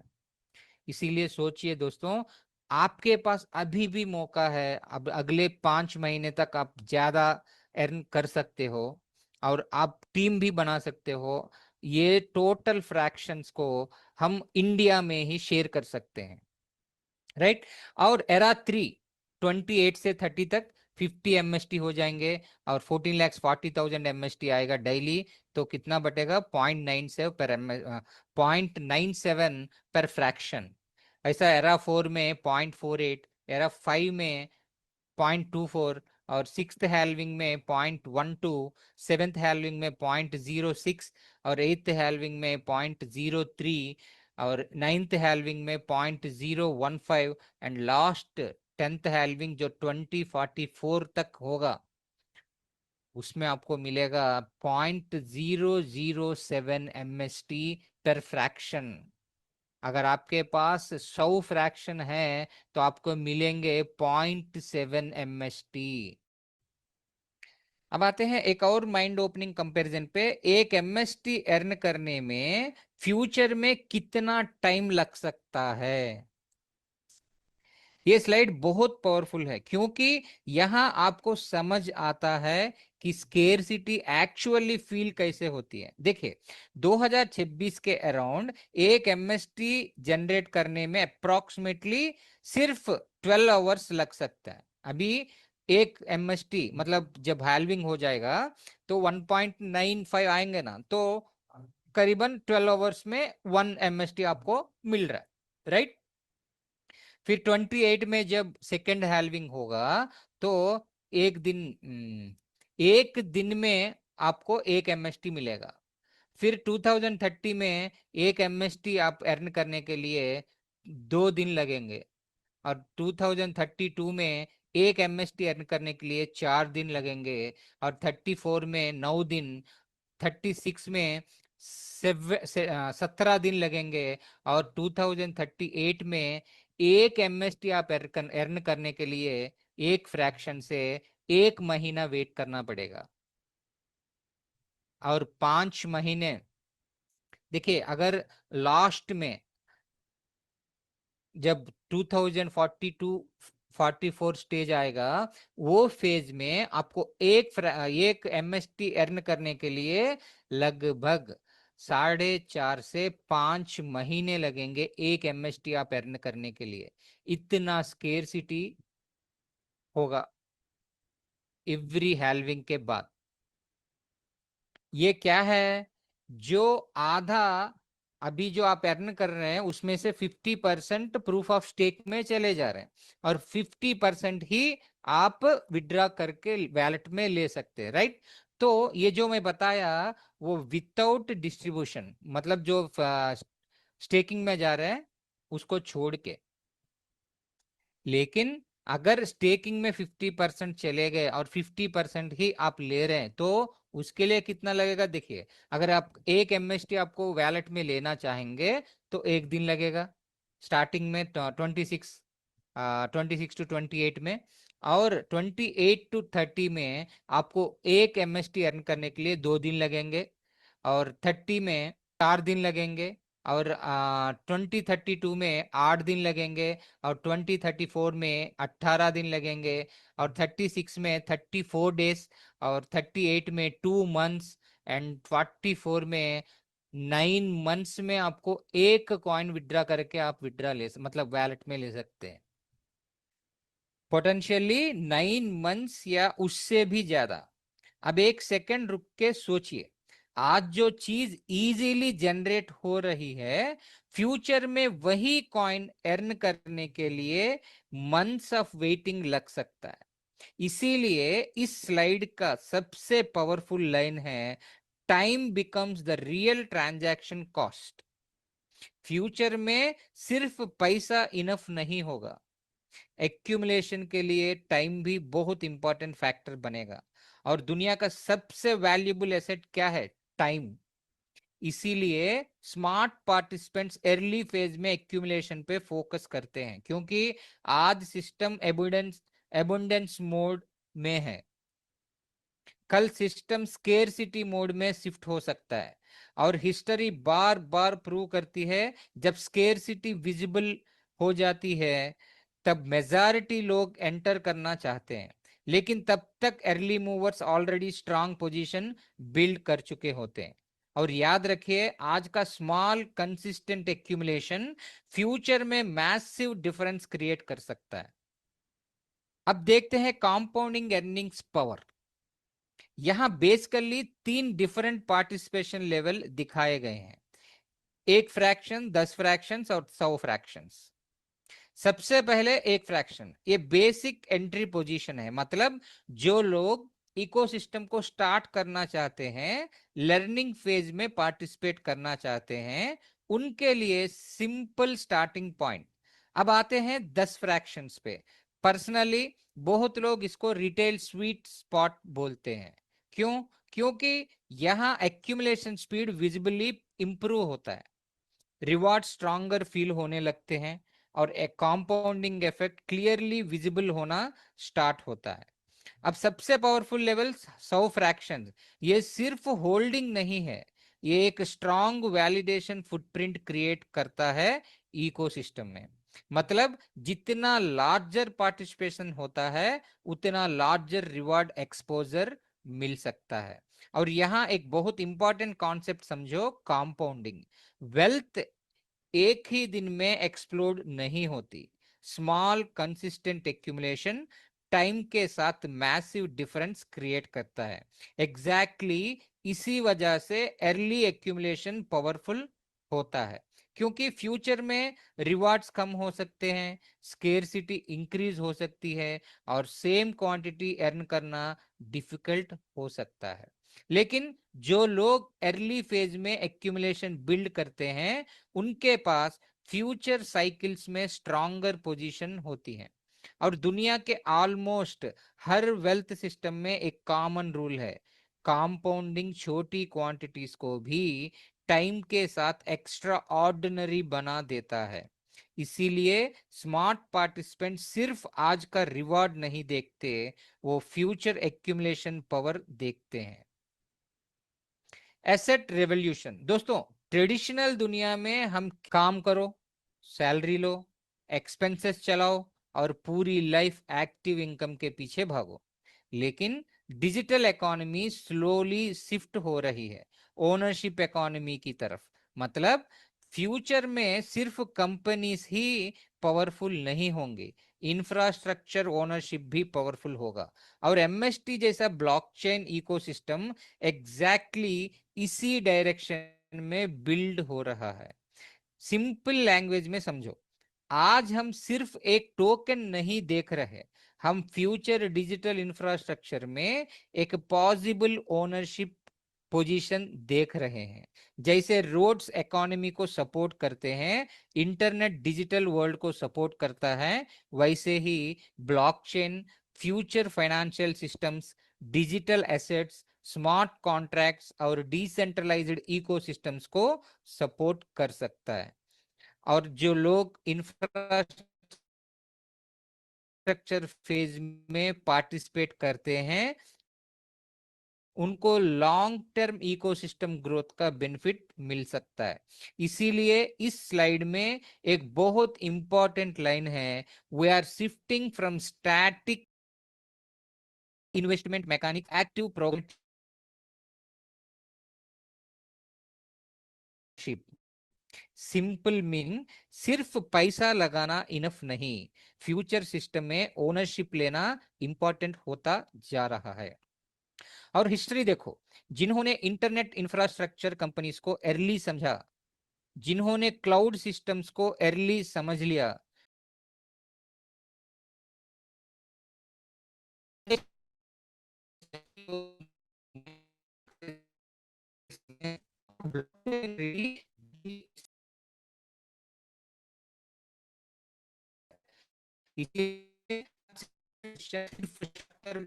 इसीलिए सोचिए दोस्तों, आपके पास अभी भी मौका है। अब अगले 5 महीने तक आप ज्यादा अर्न कर सकते हो और आप टीम भी बना सकते हो। ये टोटल फ्रैक्शंस को हम इंडिया में ही शेयर कर सकते हैं, राइट। और एरा थ्री 28 से 30 तक 50 एमएसटी हो जाएंगे और 14,40,000 एमएसटी आएगा डेली। तो कितना बटेगा? 0.97 पर 0.97 पर फ्रैक्शन। ऐसा एरा फोर में 0.48, एरा फाइव में 0.24, और सिक्स्थ हैल्विंग में 0.12, सेवेंथ हैल्विंग में 0.06, और एट्थ हैल्विंग में 0.03, और नाइन्थ हैल्विंग में 0.015, एंड लास्ट 10th हैल्विंग जो 2044 तक होगा, उसमें आपको मिलेगा 0.007 एमएसटी पर फ्रैक्शन। अगर आपके पास 100 फ्रैक्शन है तो आपको मिलेंगे 0.7 एमएसटी। अब आते हैं एक और माइंड ओपनिंग कंपैरिजन पे। एक एमएसटी अर्न करने में फ्यूचर में कितना टाइम लग सकता है? ये स्लाइड बहुत पावरफुल है, क्योंकि यहां आपको समझ आता है कि स्केर्सिटी एक्चुअली फील कैसे होती है। देखिए, 2026 के अराउंड एक एमएसटी जनरेट करने में अप्रोक्सीमेटली सिर्फ 12 आवर्स लग सकता है। अभी एक एमएसटी मतलब जब हैल्विंग हो जाएगा तो 1.95 आएंगे ना, तो करीबन 12 आवर्स में 1 एमएसटी आपको मिल रहा है, राइट। फिर 28 में जब सेकेंड हैल्विंग होगा तो एक दिन में आपको 1 एमएसटी मिलेगा। फिर 2030 में 1 एमएसटी आप अर्न करने के लिए 2 दिन लगेंगे, और 2032 में 1 एमएसटी अर्न करने के लिए 4 दिन लगेंगे, और 34 में 9 दिन, 36 में 17 दिन लगेंगे, और 2038 में 1 एमएसटी आप अर्न करने के लिए एक फ्रैक्शन से 1 महीना वेट करना पड़ेगा। और 5 महीने, देखिए अगर लास्ट में जब 2042-44 स्टेज आएगा, वो फेज में आपको एक एमएसटी अर्न करने के लिए लगभग 4.5 से 5 महीने लगेंगे 1 एमएसटी आप अर्न करने के लिए। इतना स्केर्सिटी होगा एवरी हैल्विंग के बाद। ये क्या है, जो आधा अभी जो आप अर्न कर रहे हैं उसमें से 50% प्रूफ ऑफ स्टेक में चले जा रहे हैं, और 50% ही आप विड्रॉ करके वैलेट में ले सकते हैं, राइट। तो ये जो मैं बताया वो विदाउट डिस्ट्रीब्यूशन, मतलब जो स्टेकिंग में जा रहे हैं उसको छोड़ के। लेकिन अगर स्टेकिंग में 50% चले गए और 50% ही आप ले रहे हैं तो उसके लिए कितना लगेगा, देखिए। अगर आप 1 एमएसटी आपको वैलेट में लेना चाहेंगे तो 1 दिन लगेगा, स्टार्टिंग में 26 टू 28 में, और 28 टू 30 में आपको 1 एमएसटी अर्न करने के लिए 2 दिन लगेंगे, और 30 में 4 दिन लगेंगे, और 2032 में 8 दिन लगेंगे, और 2034 में 18 दिन लगेंगे, और 36 में 34 डेज, और 38 में 2 मंथ्स, एंड 44 में 9 मंथ्स में आपको एक कॉइन विड्रा करके आप विड्रा मतलब वैलेट में ले सकते हैं। पोटेंशियली 9 मंथ्स या उससे भी ज्यादा। अब एक सेकंड रुक के सोचिए, आज जो चीज इजीली जनरेट हो रही है, फ्यूचर में वही कॉइन अर्न करने के लिए मंथ्स ऑफ वेटिंग लग सकता है। इसीलिए इस स्लाइड का सबसे पावरफुल लाइन है, time becomes the real transaction cost. Future में सिर्फ पैसा इनफ नहीं होगा, एक्यूमुलेशन के लिए टाइम भी बहुत इंपॉर्टेंट फैक्टर बनेगा। और दुनिया का सबसे वैल्यूएबल एसेट क्या है, टाइम। इसीलिए स्मार्ट पार्टिसिपेंट्स अर्ली फेज में एक्यूमुलेशन पे फोकस करते हैं, क्योंकि आज सिस्टम एबुंडेंस मोड में है, कल सिस्टम स्केर्सिटी मोड में शिफ्ट हो सकता है। और हिस्ट्री बार बार प्रूव करती है, जब स्केर्सिटी विजिबल हो जाती है तब मेजॉरिटी लोग एंटर करना चाहते हैं, लेकिन तब तक early movers already strong position build कर चुके होते हैं। और याद रखिए, आज का स्मॉल कंसिस्टेंट एक्यूमुलेशन फ्यूचर में मैसिव डिफरेंस क्रिएट कर सकता है। अब देखते हैं कंपाउंडिंग अर्निंग्स पावर। यहां बेसिकली 3 डिफरेंट पार्टिसिपेशन लेवल दिखाए गए हैं, 1 फ्रैक्शन, 10 फ्रैक्शंस और 100 फ्रैक्शंस। सबसे पहले 1 फ्रैक्शन, ये बेसिक एंट्री पोजीशन है, मतलब जो लोग इकोसिस्टम को स्टार्ट करना चाहते हैं, लर्निंग फेज में पार्टिसिपेट करना चाहते हैं, उनके लिए सिंपल स्टार्टिंग पॉइंट। अब आते हैं 10 फ्रैक्शंस पे। पर्सनली बहुत लोग इसको रिटेल स्वीट स्पॉट बोलते हैं। क्यों? क्योंकि यहाँ एक्यूमुलेशन स्पीड विजिबली इंप्रूव होता है, रिवॉर्ड स्ट्रॉन्गर फील होने लगते हैं, और एक कंपाउंडिंग इफेक्ट क्लियरली विजिबल होना स्टार्ट होता है। अब सबसे पावरफुल लेवल 100 फ्रैक्शन, ये सिर्फ होल्डिंग नहीं है, ये एक स्ट्रॉन्ग वैलिडेशन फुटप्रिंट क्रिएट करता है इकोसिस्टम में। मतलब जितना लार्जर पार्टिसिपेशन होता है उतना लार्जर रिवॉर्ड एक्सपोजर मिल सकता है। और यहाँ एक बहुत इंपॉर्टेंट कॉन्सेप्ट समझो, कंपाउंडिंग। वेल्थ एक ही दिन में एक्सप्लोड नहीं होती, स्मॉल कंसिस्टेंट एक्यूमुलेशन टाइम के साथ मैसिव डिफरेंस क्रिएट करता है। एग्जैक्टली इसी वजह से अर्ली एक्यूमुलेशन पावरफुल होता है, क्योंकि फ्यूचर में रिवार्ड्स कम हो सकते हैं, स्केर्सिटी इंक्रीज हो सकती है और सेम क्वांटिटी अर्न करना डिफिकल्ट हो सकता है। लेकिन जो लोग अर्ली फेज में एक्यूमुलेशन बिल्ड करते हैं, उनके पास फ्यूचर साइकिल्स में स्ट्रॉन्गर पोजीशन होती है। और दुनिया के ऑलमोस्ट हर वेल्थ सिस्टम में एक कॉमन रूल है, कंपाउंडिंग छोटी क्वांटिटीज को भी टाइम के साथ एक्स्ट्रा ऑर्डिनरी बना देता है। इसीलिए स्मार्ट पार्टिसिपेंट सिर्फ आज का रिवॉर्ड नहीं देखते, वो फ्यूचर एक्यूमुलेशन पावर देखते हैं। एसेट रेवोल्यूशन दोस्तों, ट्रेडिशनल दुनिया में हम काम करो, सैलरी लो, एक्सपेंसेस चलाओ और पूरी लाइफ एक्टिव इनकम के पीछे भागो। लेकिन डिजिटल इकोनॉमी स्लोली शिफ्ट हो रही है ओनरशिप इकोनॉमी की तरफ। मतलब फ्यूचर में सिर्फ कंपनीज ही पावरफुल नहीं होंगे, इंफ्रास्ट्रक्चर ओनरशिप भी पावरफुल होगा। और एमएसटी जैसा ब्लॉकचेन इकोसिस्टम एग्जैक्टली इसी डायरेक्शन में बिल्ड हो रहा है। सिंपल लैंग्वेज में समझो, आज हम सिर्फ एक टोकन नहीं देख रहे, हम फ्यूचर डिजिटल इंफ्रास्ट्रक्चर में एक पॉसिबल ओनरशिप पोजीशन देख रहे हैं। जैसे रोड्स इकोनॉमी को सपोर्ट करते हैं, इंटरनेट डिजिटल वर्ल्ड को सपोर्ट करता है, वैसे ही blockchain future financial systems, digital assets, smart contracts और डिसेंट्रलाइज्ड इकोसिस्टम्स को सपोर्ट कर सकता है। और जो लोग इंफ्रास्ट्रक्चर फेज में पार्टिसिपेट करते हैं, उनको लॉन्ग टर्म इकोसिस्टम ग्रोथ का बेनिफिट मिल सकता है। इसीलिए इस स्लाइड में एक बहुत इंपॉर्टेंट लाइन है, we are shifting from static investment mechanic active progressive. Simple meaning, सिर्फ पैसा लगाना इनफ नहीं, फ्यूचर सिस्टम में ओनरशिप लेना इंपॉर्टेंट होता जा रहा है। और हिस्ट्री देखो, जिन्होंने इंटरनेट इंफ्रास्ट्रक्चर कंपनीज को अर्ली समझा, जिन्होंने क्लाउड सिस्टम्स को अर्ली समझ लिया,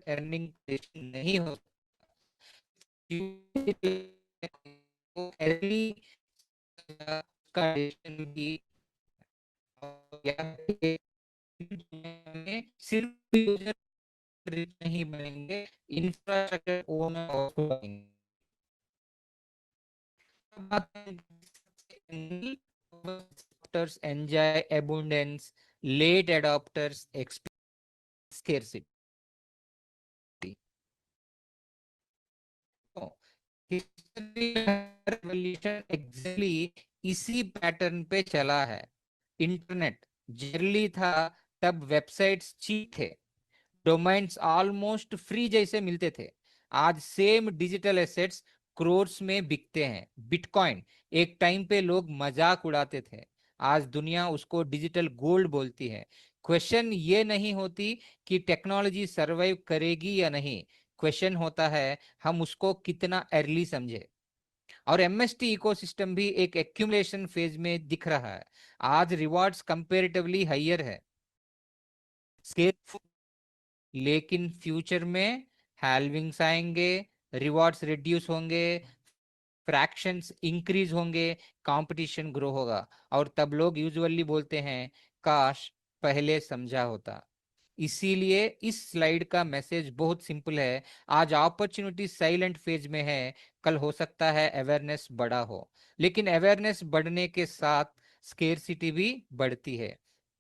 अर्निंग नहीं हो अर्ली का भी सिर्फ रिच नहीं बनेंगे, इंफ्रास्ट्रक्चर ओनर बनेंगे। Adopters enjoy abundance, late adopters experience scarcity. Revolution exactly इसी पैटर्न पे चला है। इंटरनेट जर्ली था तब वेबसाइट्स चीप थे, डोमेन्स ऑलमोस्ट फ्री जैसे मिलते थे। आज सेम डिजिटल एसेट्स क्रोर्स में बिकते हैं। बिटकॉइन एक टाइम पे लोग मजाक उड़ाते थे, आज दुनिया उसको डिजिटल गोल्ड बोलती है। क्वेश्चन ये नहीं होती कि टेक्नोलॉजी सरवाइव करेगी या नहीं, क्वेश्चन होता है हम उसको कितना अर्ली समझे। और एमएसटी इकोसिस्टम भी एक एक्यूमुलेशन फेज में दिख रहा है। आज रिवॉर्ड्स कंपेरेटिवली हाइयर है, लेकिन फ्यूचर में हैल्विंग्स आएंगे, रिवॉर्ड्स रिड्यूस होंगे, फ्रैक्शंस इंक्रीज होंगे, कंपटीशन ग्रो होगा। और तब लोग यूजुअली बोलते हैं काश पहले समझा होता। इसीलिए इस स्लाइड का मैसेज बहुत सिंपल है, आज अपॉर्चुनिटी साइलेंट फेज में है, कल हो सकता है अवेयरनेस बड़ा हो। लेकिन अवेयरनेस बढ़ने के साथ स्केर्सिटी भी बढ़ती है।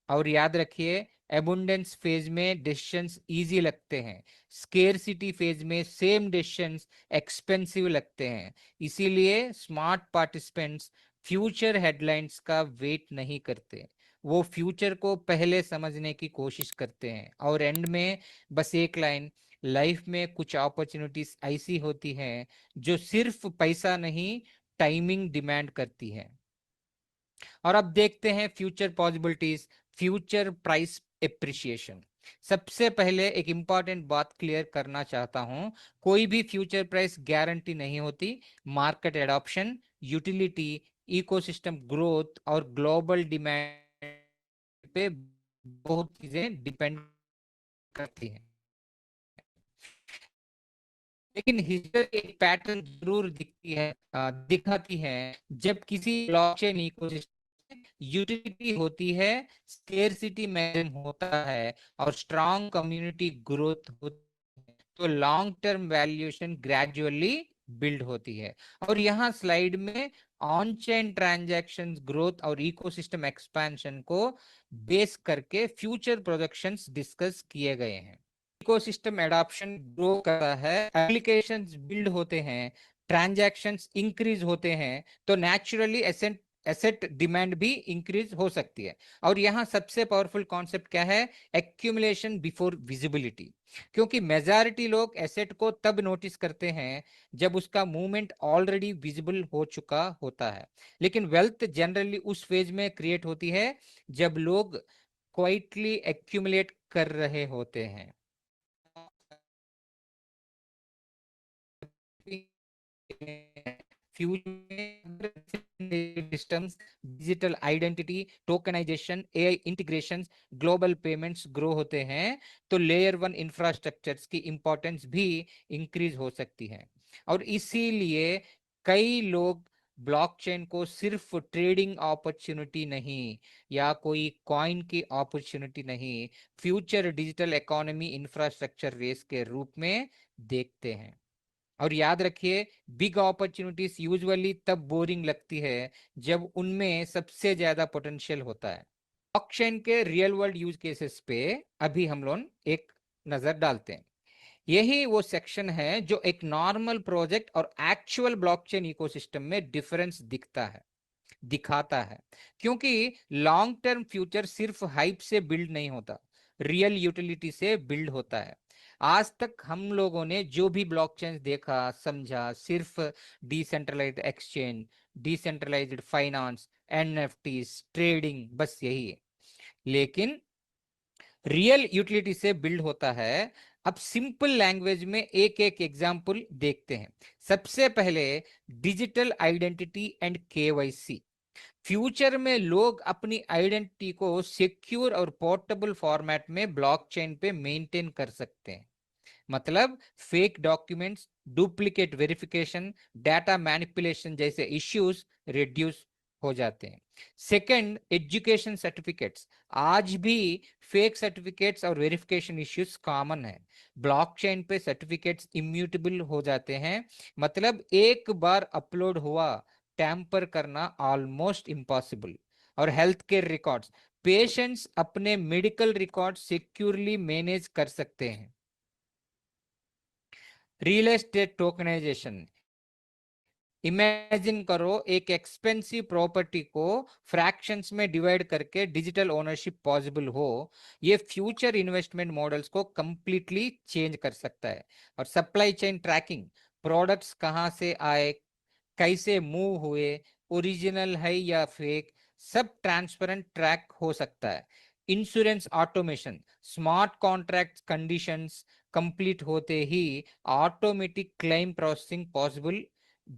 और याद रखिए, एबुंडेंस फेज में डिसीजंस इजी लगते हैं, स्केर्सिटी फेज में सेम डिसीजंस एक्सपेंसिव लगते हैं। इसीलिए स्मार्ट पार्टिसिपेंट्स फ्यूचर हेडलाइंस का वेट नहीं करते, वो फ्यूचर को पहले समझने की कोशिश करते हैं और एंड में बस एक लाइन, लाइफ में कुछ अपॉर्चुनिटीज ऐसी होती हैं जो सिर्फ पैसा नहीं, टाइमिंग डिमांड करती है। और अब देखते हैं future possibilities, future price appreciation. सबसे पहले एक इंपॉर्टेंट बात क्लियर करना चाहता हूं, कोई भी फ्यूचर प्राइस गारंटी नहीं होती। Market adoption, utility, ecosystem growth और ग्लोबल डिमांड पे बहुत चीजें डिपेंड करती हैं। लेकिन हिस्ट्री एक पैटर्न जरूर दिखाती है। जब किसी ब्लॉकचेन इकोसिस्टम यूटिलिटी होती है, स्केर्सिटी मैनेजमेंट होता है और स्ट्रांग कम्युनिटी ग्रोथ होती है, तो long term valuation gradually build होती है। और यहाँ स्लाइड में ऑन चेन ट्रांजैक्शंस ग्रोथ और इकोसिस्टम एक्सपेंशन को बेस करके फ्यूचर प्रोजेक्शंस डिस्कस किए गए हैं। इकोसिस्टम एडॉप्शन ग्रो करता है, एप्लीकेशंस बिल्ड होते हैं, ट्रांजैक्शंस इंक्रीज होते हैं, तो नेचुरली एसेट एसेट डिमांड भी इंक्रीज हो सकती है। और यहाँ सबसे पावरफुल कॉन्सेप्ट क्या है? Accumulation before visibility. क्योंकि मेजॉरिटी लोग एसेट को तब नोटिस करते हैं जब उसका मूवमेंट ऑलरेडी विजिबल हो चुका होता है, लेकिन वेल्थ जनरली उस फेज में क्रिएट होती है जब लोग क्वाइटली एक्यूमुलेट कर रहे होते हैं। Systems, digital identity, tokenisation, AI integrations, global payments grow होते हैं, तो लेयर वन इंफ्रास्ट्रक्चर्स की इंपॉर्टेंस भी इंक्रीज हो सकती है। और इसीलिए कई लोग ब्लॉकचेन को सिर्फ ट्रेडिंग अपॉर्चुनिटी नहीं या कोई कॉइन की अपॉर्चुनिटी नहीं, future digital economy infrastructure race के रूप में देखते हैं। और याद रखिए, बिग अपॉर्चुनिटीज यूजुअली तब बोरिंग लगती है जब उनमें सबसे ज्यादा पोटेंशियल होता है। ब्लॉकचेन के रियल वर्ल्ड यूज केसेस पे अभी हम लोग एक नजर डालते हैं। यही वो सेक्शन है जो एक नॉर्मल प्रोजेक्ट और एक्चुअल ब्लॉकचेन इकोसिस्टम में डिफरेंस दिखाता है। क्योंकि लॉन्ग टर्म फ्यूचर सिर्फ हाइप से बिल्ड नहीं होता, रियल यूटिलिटी से बिल्ड होता है। आज तक हम लोगों ने जो भी ब्लॉकचेन देखा समझा, सिर्फ decentralised exchange, decentralised finance, NFT, trading, बस यही है। लेकिन रियल यूटिलिटी से बिल्ड होता है। अब सिंपल लैंग्वेज में एक एक एग्जांपल देखते हैं। सबसे पहले digital identity and KYC. Future में लोग अपनी आइडेंटिटी को सिक्योर और पोर्टेबल फॉर्मेट में ब्लॉकचेन पे मेंटेन कर सकते हैं। मतलब fake documents, duplicate verification, data manipulation जैसे इश्यूज रिड्यूस हो जाते हैं। Second, education certificates. आज भी फेक सर्टिफिकेट्स और वेरिफिकेशन इश्यूज कॉमन है। ब्लॉकचेन पे सर्टिफिकेट्स इम्यूटेबल हो जाते हैं, मतलब एक बार अपलोड हुआ, टैंपर करना ऑलमोस्ट इम्पॉसिबल। और हेल्थ केयर रिकॉर्ड्स, पेशेंट्स अपने मेडिकल रिकॉर्ड सिक्योरली मैनेज कर सकते हैं। रियल एस्टेट टोकनाइजेशन, इमेजिन करो एक एक्सपेंसिव प्रॉपर्टी को फ्रैक्शंस में डिवाइड करके डिजिटल ओनरशिप पॉसिबल हो। ये फ्यूचर इन्वेस्टमेंट मॉडल्स को कंप्लीटली चेंज कर सकता है। और सप्लाई चेन ट्रैकिंग, प्रोडक्ट्स कहां से आए, कैसे मूव हुए, ओरिजिनल है या फेक, सब ट्रांसपेरेंट ट्रैक हो सकता है। Insurance automation, smart contract conditions complete होते ही ऑटोमेटिक क्लेम प्रोसेसिंग पॉसिबल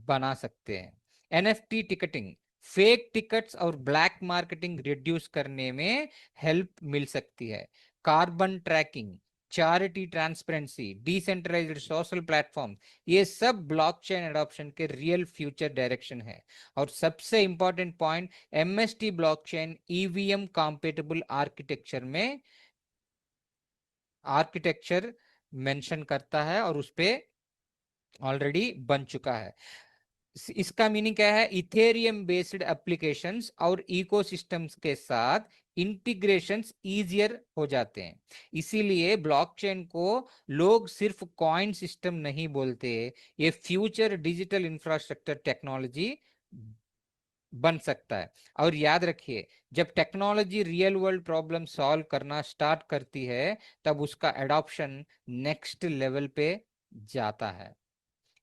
बना सकते हैं। एनएफटी टिकटिंग, फेक टिकट्स और ब्लैक मार्केटिंग रिड्यूस करने में हेल्प मिल सकती है। Carbon tracking, charity transparency, decentralised social platform, ये सब ब्लॉकचेन एडॉप्शन के रियल फ्यूचर डायरेक्शन है। और सबसे important point, MST blockchain EVM compatible architecture mention करता है और उस पे ऑलरेडी बन चुका है। इसका मीनिंग क्या है? इथेरियम बेस्ड एप्लीकेशंस और इकोसिस्टम्स के साथ इंटीग्रेशंस इजियर हो जाते हैं। इसीलिए ब्लॉकचेन को लोग सिर्फ कॉइन सिस्टम नहीं बोलते, ये फ्यूचर डिजिटल इंफ्रास्ट्रक्चर टेक्नोलॉजी बन सकता है। और याद रखिए, जब technology real world problem solve करना स्टार्ट करती है, तब उसका एडॉप्शन नेक्स्ट लेवल पे जाता है।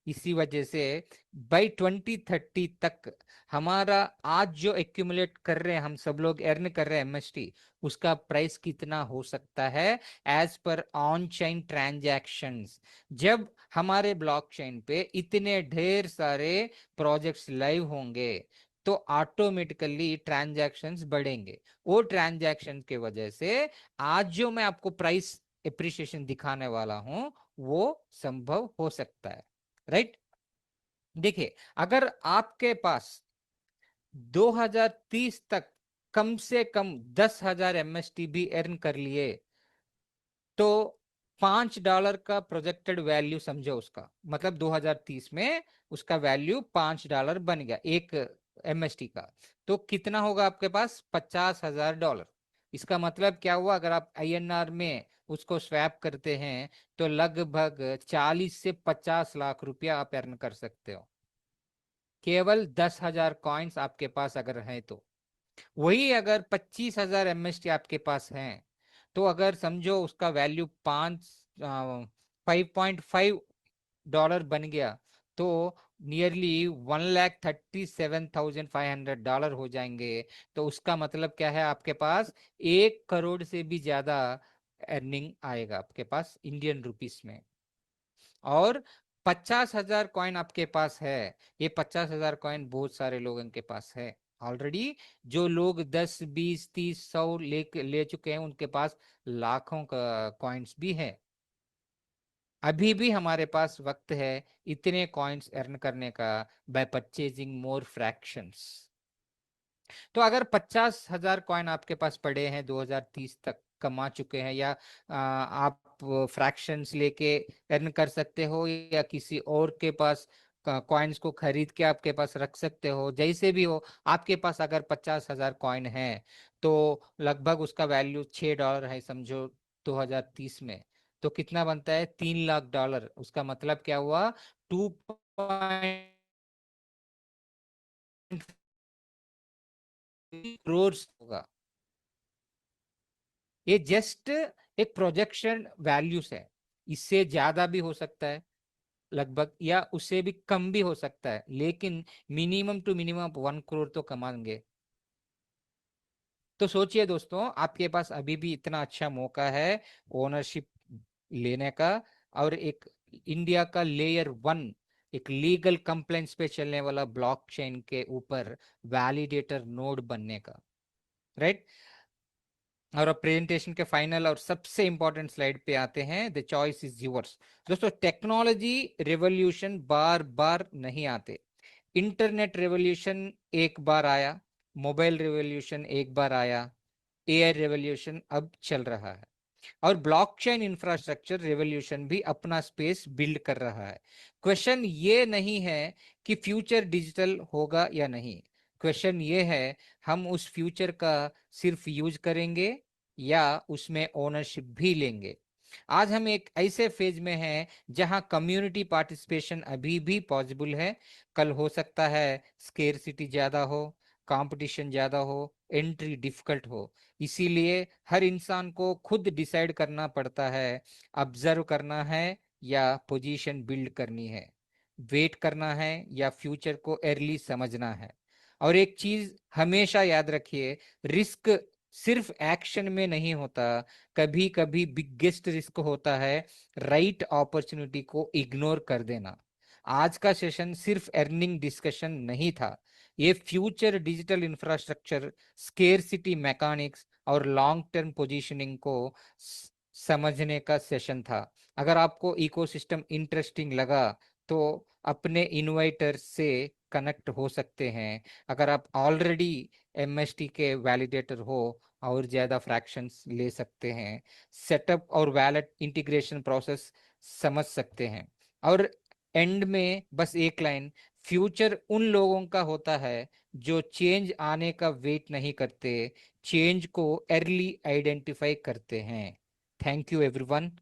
इसी वजह से बाई 2030 तक हमारा आज जो एक्यूमुलेट कर रहे हैं, हम सब लोग अर्न कर रहे हैं एमएसटी, उसका प्राइस कितना हो सकता है as per on chain transactions. जब हमारे ब्लॉकचेन पे इतने ढेर सारे प्रोजेक्ट्स लाइव होंगे, तो ऑटोमेटिकली ट्रांजैक्शंस बढ़ेंगे। वो ट्रांजैक्शन के वजह से आज जो मैं आपको प्राइस एप्रिसिएशन दिखाने वाला हूं, वो संभव हो सकता है। राइट? देखिए, अगर आपके पास 2030 तक कम से कम 10,000 एमएसटी भी अर्न कर लिए, तो $5 का प्रोजेक्टेड वैल्यू समझो उसका, मतलब 2030 में उसका वैल्यू $5 बन गया एक एमएसटी का। तो कितना होगा आपके पास? $50,000। इसका मतलब क्या हुआ? अगर आप आईएनआर में उसको स्वैप करते हैं, तो लगभग 40 से 50 लाख रुपया आप अर्न कर सकते हो, केवल 10,000 कॉइन्स आपके पास अगर है तो। वही अगर 25,000 एमएसटी आपके पास हैं, तो अगर समझो उसका वैल्यू 5.5 डॉलर बन गया, तो नियरली $1,37,500 हो जाएंगे। तो उसका मतलब क्या है? आपके पास 1 करोड़ से भी ज्यादा अर्निंग आएगा आपके पास इंडियन रुपीस में। और 50,000 कॉइन आपके पास है। ये 50,000 कॉइन बहुत सारे लोगों के पास है ऑलरेडी। जो लोग 10, 20, 30, 100 ले चुके हैं, उनके पास लाखों का कॉइन्स भी है। अभी भी हमारे पास वक्त है इतने कॉइन्स अर्न करने का, बाय परचेजिंग मोर फ्रैक्शंस। तो अगर 50,000 कॉइन आपके पास पड़े हैं, 2030 तक कमा चुके हैं, या आप फ्रैक्शंस लेके अर्न कर सकते हो, या किसी और के पास कॉइन्स को खरीद के आपके पास रख सकते हो, जैसे भी हो, आपके पास अगर 50,000 कॉइन है, तो लगभग उसका वैल्यू $6 है समझो 2030 में। तो कितना बनता है? $3 लाख। उसका मतलब क्या हुआ? 2.4 होगा। ये जस्ट एक प्रोजेक्शन वैल्यूज है। इससे ज्यादा भी हो सकता है लगभग, या उससे भी कम भी हो सकता है, लेकिन मिनिमम टू मिनिमम 1 करोड़ तो कमाएंगे। तो सोचिए दोस्तों, आपके पास अभी भी इतना अच्छा मौका है ओनरशिप लेने का, और एक इंडिया का लेयर 1, एक लीगल कंप्लेंट्स पे चलने वाला ब्लॉकचेन के ऊपर वैलिडेटर नोड बनने का। राइट? और अब प्रेजेंटेशन के फाइनल और सबसे इंपॉर्टेंट स्लाइड पे आते हैं। The choice is yours. दोस्तों, टेक्नोलॉजी रेवोल्यूशन बार बार नहीं आते। इंटरनेट रेवोल्यूशन एक बार आया, मोबाइल रेवोल्यूशन एक बार आया, एआई रेवोल्यूशन अब चल रहा है, और ब्लॉकचेन इंफ्रास्ट्रक्चर रेवोल्यूशन भी अपना स्पेस बिल्ड कर रहा है। क्वेश्चन ये नहीं है कि फ्यूचर डिजिटल होगा या नहीं। क्वेश्चन ये है, हम उस फ्यूचर का सिर्फ यूज करेंगे या उसमें ओनरशिप भी लेंगे। आज हम एक ऐसे फेज में हैं जहां कम्युनिटी पार्टिसिपेशन अभी भी पॉसिबल है। कल हो सकता है स्केर्सिटी ज्यादा हो, कंपटीशन ज्यादा हो, एंट्री डिफिकल्ट हो। इसीलिए हर इंसान को खुद डिसाइड करना पड़ता है, ऑब्जर्व करना है या पोजीशन बिल्ड करनी है, वेट करना है या फ्यूचर को अर्ली समझना है। और एक चीज हमेशा याद रखिए, रिस्क सिर्फ एक्शन में नहीं होता। कभी कभी बिगेस्ट रिस्क होता है राइट अपॉर्चुनिटी को इग्नोर कर देना। आज का सेशन सिर्फ अर्निंग डिस्कशन नहीं था, ये future digital infrastructure, scarcity mechanics और लॉन्ग टर्म पोजीशनिंग को समझने का सेशन था। अगर आपको इकोसिस्टम इंटरेस्टिंग लगा, तो अपने इन्वाइटर से कनेक्ट हो सकते हैं। अगर आप ऑलरेडी एमएसटी के वैलिडेटर हो, और ज्यादा फ्रैक्शंस ले सकते हैं, सेटअप और वैलेट इंटीग्रेशन प्रोसेस समझ सकते हैं। और एंड में बस एक लाइन, फ्यूचर उन लोगों का होता है जो चेंज आने का वेट नहीं करते, चेंज को अर्ली आइडेंटिफाई करते हैं। Thank you everyone.